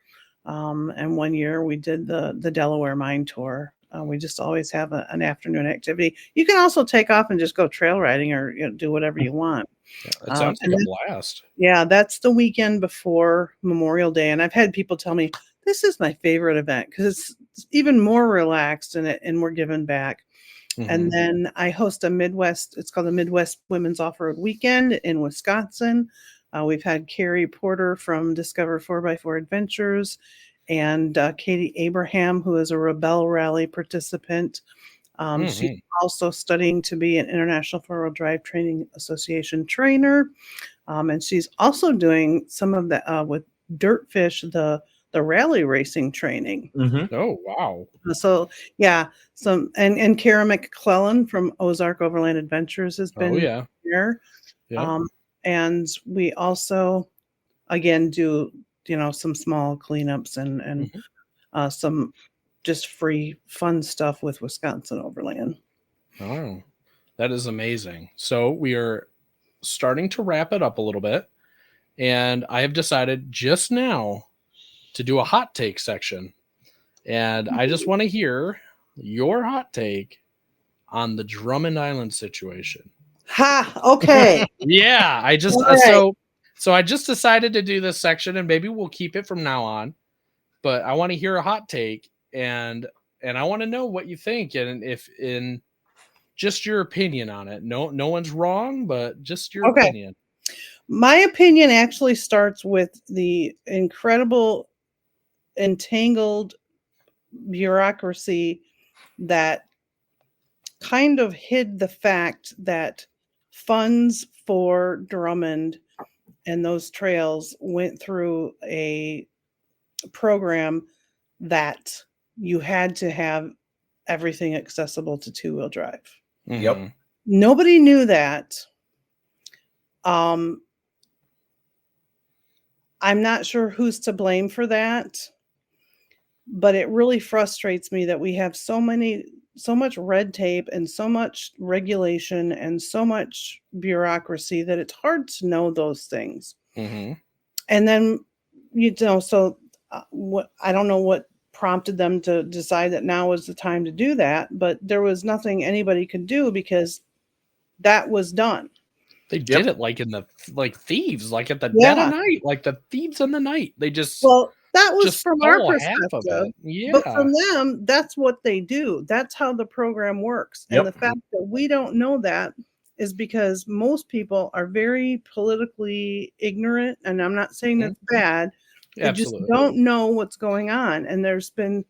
and one year we did the Delaware mine tour. We just always have an afternoon activity. You can also take off and just go trail riding or do whatever you want. Yeah, it sounds like a blast. Yeah, that's the weekend before Memorial Day, and I've had people tell me this is my favorite event because it's even more relaxed and we're giving back. Mm-hmm. And then I host it's called the Midwest Women's Off-Road Weekend in Wisconsin. We've had Carrie Porter from Discover 4x4 Adventures and Katie Abraham, who is a Rebel Rally participant. She's also studying to be an International Four-Wheel Drive Training Association trainer. And she's also doing some of the with Dirtfish, the rally racing training. Mm-hmm. Oh, wow. So yeah, and Kara McClellan from Ozark Overland Adventures has been here. Yeah. And we also again do some small cleanups and some just free fun stuff with Wisconsin Overland. Oh, that is amazing. So we are starting to wrap it up a little bit, and I have decided just now to do a hot take section. And I just want to hear your hot take on the Drummond Island situation. Ha! Okay. Yeah, I just so I just decided to do this section, and maybe we'll keep it from now on. But I want to hear a hot take, and I want to know what you think, and if in just your opinion on it. No one's wrong, but just your opinion. My opinion actually starts with the incredible entangled bureaucracy that kind of hid the fact that funds for Drummond and those trails went through a program that you had to have everything accessible to two-wheel drive. Mm-hmm. Yep. Nobody knew that. I'm not sure who's to blame for that. But it really frustrates me that we have so much red tape and so much regulation and so much bureaucracy that it's hard to know those things. Mm-hmm. And then, so what, I don't know what prompted them to decide that now was the time to do that, but there was nothing anybody could do because that was done. They did it like in the thieves, like at the Yeah. dead of night, like the thieves in the night. They just that was just from our stole half of perspective. it. Yeah. But from them, that's what they do. That's how the program works. And the fact that we don't know that is because most people are very politically ignorant. And I'm not saying that's bad. They Absolutely. just don't know what's going on. And there's been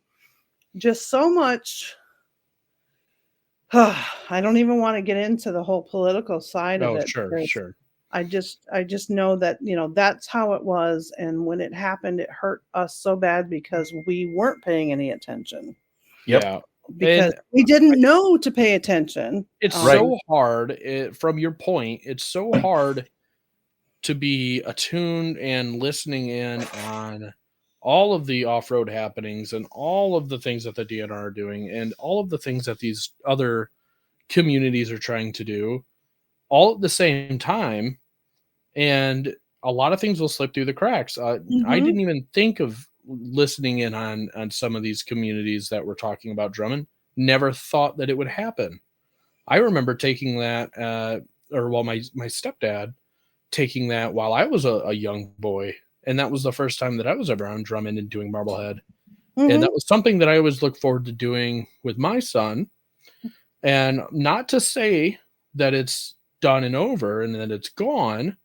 just so much. I don't even want to get into the whole political side of it. Sure. I just know that, that's how it was. And when it happened, it hurt us so bad because we weren't paying any attention. Yeah. Because we didn't know to pay attention. It's so hard. From your point, it's so hard to be attuned and listening in on all of the off-road happenings and all of the things that the DNR are doing and all of the things that these other communities are trying to do all at the same time. And a lot of things will slip through the cracks. I didn't even think of listening in on some of these communities that were talking about Drummond. Never thought that it would happen. I remember taking that, my stepdad taking that while I was a young boy. And that was the first time that I was ever on Drummond and doing Marblehead. And that was something that I always look forward to doing with my son. And not to say that it's done and over and that it's gone,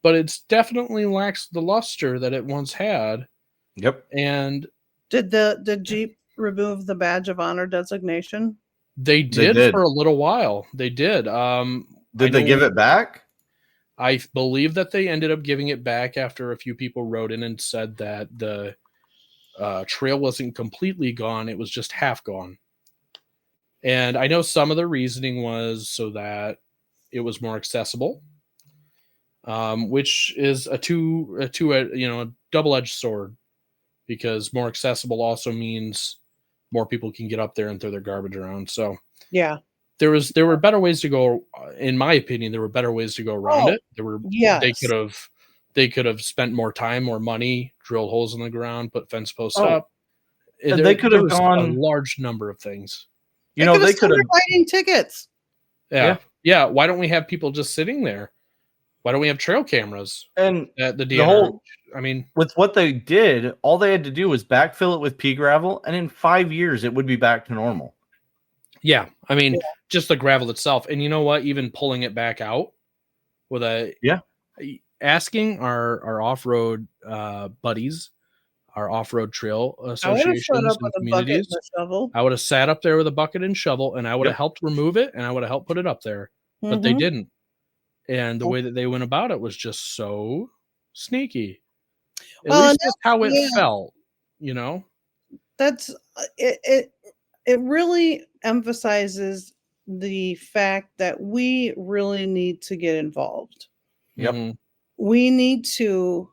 but it's definitely lacks the luster that it once had. Yep. And did Jeep remove the badge of honor designation? They did for a little while. They did. Did they give it back? I believe that they ended up giving it back after a few people wrote in and said that the trail wasn't completely gone. It was just half gone. And I know some of the reasoning was so that it was more accessible, which is a double-edged sword, because more accessible also means more people can get up there and throw their garbage around. So yeah, there were better ways to go. In my opinion, there were better ways to go around it. They could have spent more time, more money, drilled holes in the ground, put fence posts up. They could have gone a large number of things. They could have writing tickets. Yeah. Why don't we have people just sitting there? Why don't we have trail cameras? And at the DNR? With what they did, all they had to do was backfill it with pea gravel, and in 5 years, it would be back to normal. Yeah, just the gravel itself. And you know what? Even pulling it back out with asking our off-road buddies, our off-road trail associations and communities, I would have sat up there with a bucket and shovel, and I would have helped remove it, and I would have helped put it up there. But they didn't. And the way that they went about it was just so sneaky. At least that's how it felt, That's it. It really emphasizes the fact that we really need to get involved. Yep. We need to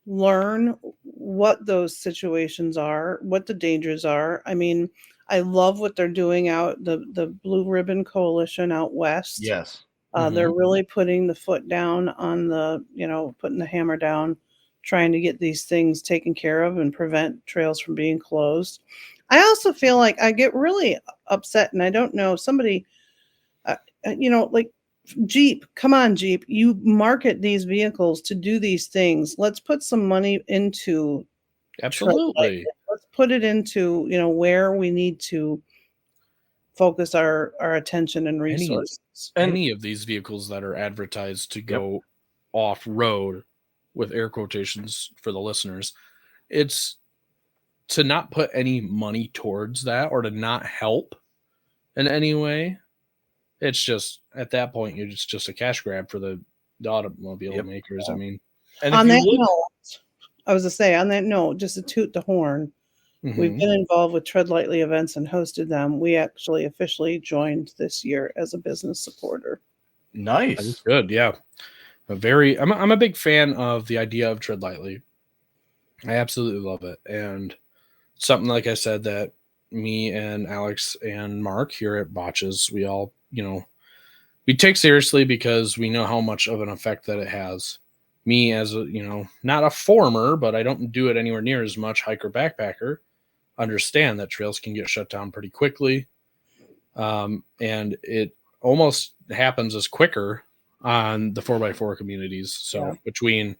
learn what those situations are, what the dangers are. I love what they're doing out the Blue Ribbon Coalition out west. Yes. They're really putting the foot down on putting the hammer down, trying to get these things taken care of and prevent trails from being closed. I also feel like I get really upset, and I don't know, somebody, like Jeep, come on, Jeep, you market these vehicles to do these things. Let's put some money into. Absolutely. Let's put it into, where we need to focus our attention and resources. Any of these vehicles that are advertised to go off-road, with air quotations for the listeners, it's to not put any money towards that or to not help in any way. It's just, at that point, you're just a cash grab for the automobile makers. And on that note, I was to say, on that note, just to toot the horn, we've been involved with Tread Lightly events and hosted them. We actually officially joined this year as a business supporter. Nice. That's good. Yeah. I'm a big fan of the idea of Tread Lightly. I absolutely love it. And something, like I said, that me and Alex and Mark here at Botches, we all, we take seriously because we know how much of an effect that it has. Me as a, not a former, but I don't do it anywhere near as much, hiker backpacker, understand that trails can get shut down pretty quickly. And it almost happens as quicker on the 4x4 communities. So between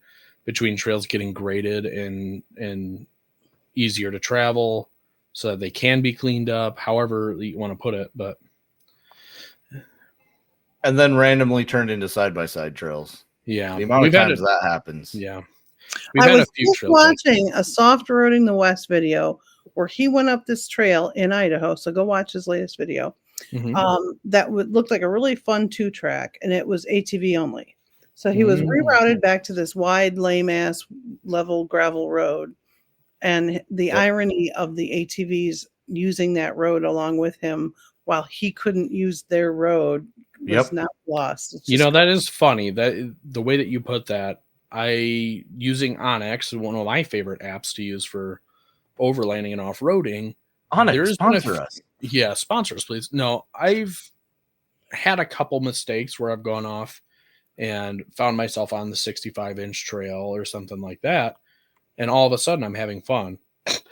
trails getting graded and easier to travel so that they can be cleaned up, however you want to put it. But and then randomly turned into side-by-side trails. Yeah, the amount of times that happens. Yeah, I was just watching a Soft Roading the West video where he went up this trail in Idaho. So go watch his latest video. That would look like a really fun 2-track, and it was ATV only. So he was rerouted back to this wide, lame-ass level gravel road. And the irony of the ATVs using that road along with him while he couldn't use their road was not lost. That is funny. That the way that you put that, using Onyx, one of my favorite apps to use for overlanding and off-roading. Onyx, sponsor us. Yeah, sponsor us, please. No, I've had a couple mistakes where I've gone off and found myself on the 65-inch trail or something like that, and all of a sudden I'm having fun.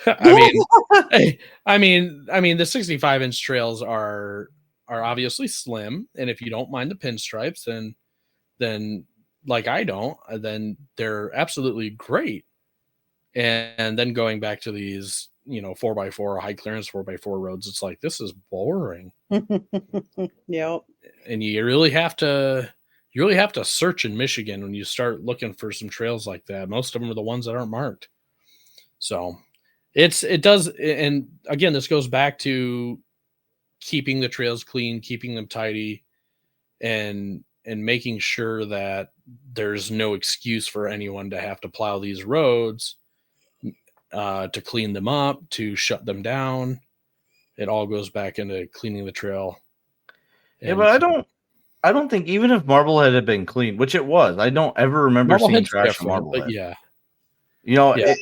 I mean, the 65-inch trails are obviously slim, and if you don't mind the pinstripes, then like I don't, then they're absolutely great. And then going back to these, 4x4 high clearance 4x4 roads, it's like, this is boring. Yep. And you really have to search in Michigan when you start looking for some trails like that. Most of them are the ones that aren't marked. So it does. And again, this goes back to keeping the trails clean, keeping them tidy, and making sure that there's no excuse for anyone to have to plow these roads, to clean them up, to shut them down. It all goes back into cleaning the trail. Yeah, but I don't think, even if Marblehead had been clean, which it was, I don't ever remember seeing trash on Marblehead. But yeah.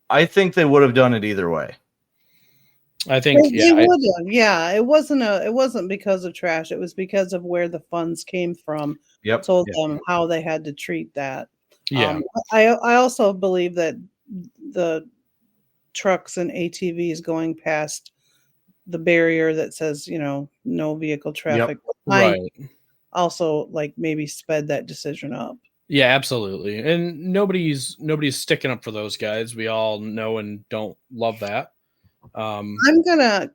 I think they would have done it either way. I think they would have. Yeah, it wasn't because of trash. It was because of where the funds came from. Yep. Told them how they had to treat that. Yeah. I also believe that the trucks and ATVs going past the barrier that says, no vehicle traffic. Yep. Right. Also, maybe sped that decision up. Yeah, absolutely. And nobody's sticking up for those guys. We all know and don't love that. I'm gonna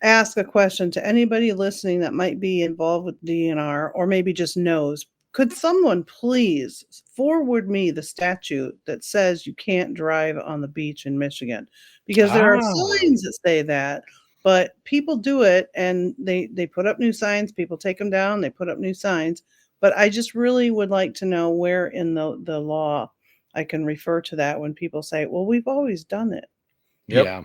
ask a question to anybody listening that might be involved with DNR or maybe just knows. Could someone please forward me the statute that says you can't drive on the beach in Michigan? Because there are signs that say that, but people do it and they put up new signs. People take them down. They put up new signs. But I just really would like to know where in the law I can refer to that when people say, well, we've always done it. Yep. Yeah.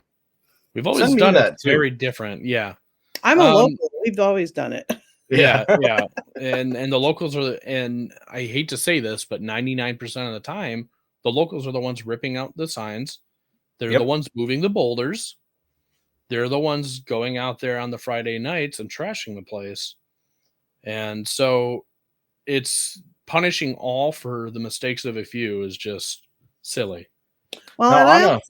We've always done it. It's very different. Yeah. I'm a local. We've always done it. Yeah. Yeah. And the locals are, and I hate to say this, but 99% of the time, the locals are the ones ripping out the signs. They're the ones moving the boulders. They're the ones going out there on the Friday nights and trashing the place. And so it's punishing all for the mistakes of a few is just silly. Well,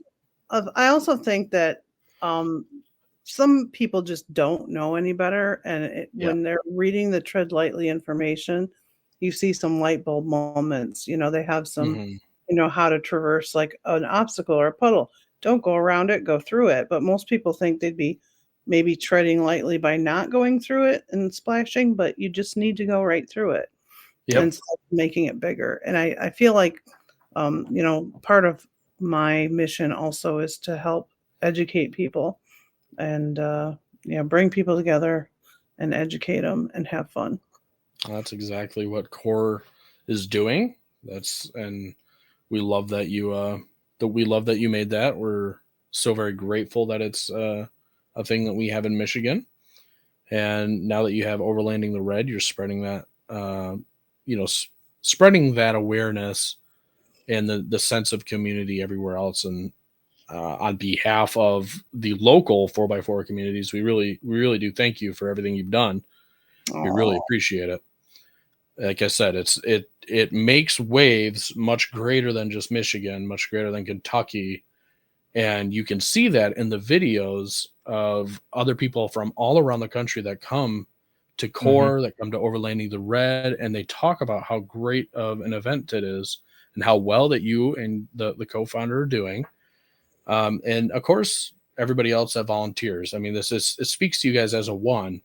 I also think that some people just don't know any better. And when they're reading the tread lightly information, you see some light bulb moments. They have some, how to traverse like an obstacle or a puddle. Don't go around it, go through it. But most people think they'd be maybe treading lightly by not going through it and splashing, but you just need to go right through it instead of making it bigger. And I feel like, part of my mission also is to help educate people and bring people together and educate them and have fun. That's exactly what KOAR is doing. And we love that you made that. We're so very grateful that it's a thing that we have in Michigan. And now that you have Overlanding the Red, you're spreading that spreading that awareness and the sense of community everywhere else. And on behalf of the local 4x4 communities, we really do thank you for everything you've done. We really appreciate it. Like I said, it makes waves much greater than just Michigan, much greater than Kentucky. And you can see that in the videos of other people from all around the country that come to KOAR, that come to Overlanding the Red, and they talk about how great of an event it is and how well that you and the co-founder are doing. And of course, everybody else that volunteers. I mean, it speaks to you guys as a one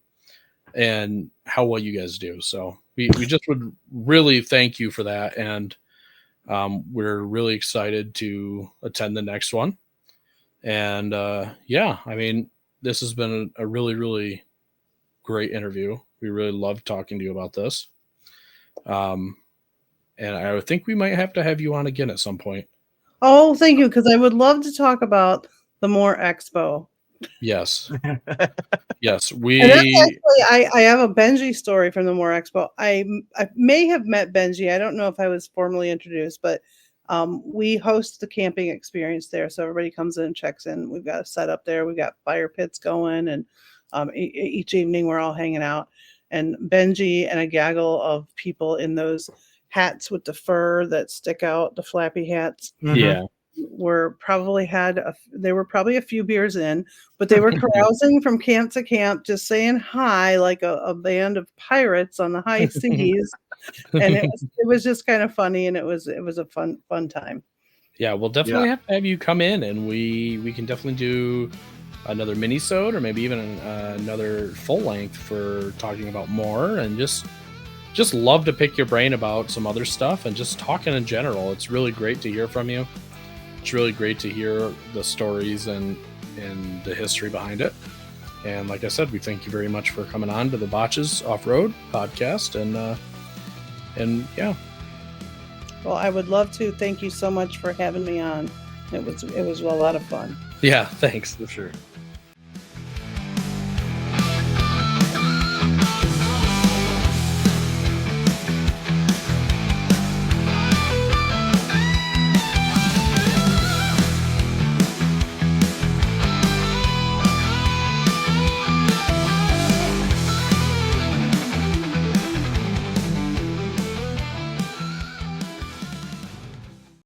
and how well you guys do. So we just would really thank you for that. And we're really excited to attend the next one. And yeah, I mean, this has been a really, really great interview. We really loved talking to you about this. And I think we might have to have you on again at some point. Oh, thank you, because I would love to talk about the MORE Expo. Yes. Yes. And that's actually, I have a Benji story from the MORE Expo. I may have met Benji. I don't know if I was formally introduced, but we host the camping experience there. So everybody comes in and checks in. We've got a setup there. We got fire pits going, and each evening we're all hanging out. And Benji and a gaggle of people in those hats with the fur that stick out, the flappy hats. Yeah. Were probably they were probably a few beers in, but they were carousing from camp to camp, just saying hi like a band of pirates on the high seas. And it was just kind of funny, and it was a fun time. Yeah, we'll definitely have to have you come in, and we can definitely do another mini-sode or maybe even another full length for talking about more, and just love to pick your brain about some other stuff and just talking in general. It's really great to hear from you. It's really great to hear the stories and the history behind it. And like I said, we thank you very much for coming on to the Botches Off-Road podcast. And yeah. Well, I would love to. Thank you so much for having me on. It was a lot of fun. Yeah, thanks. For sure.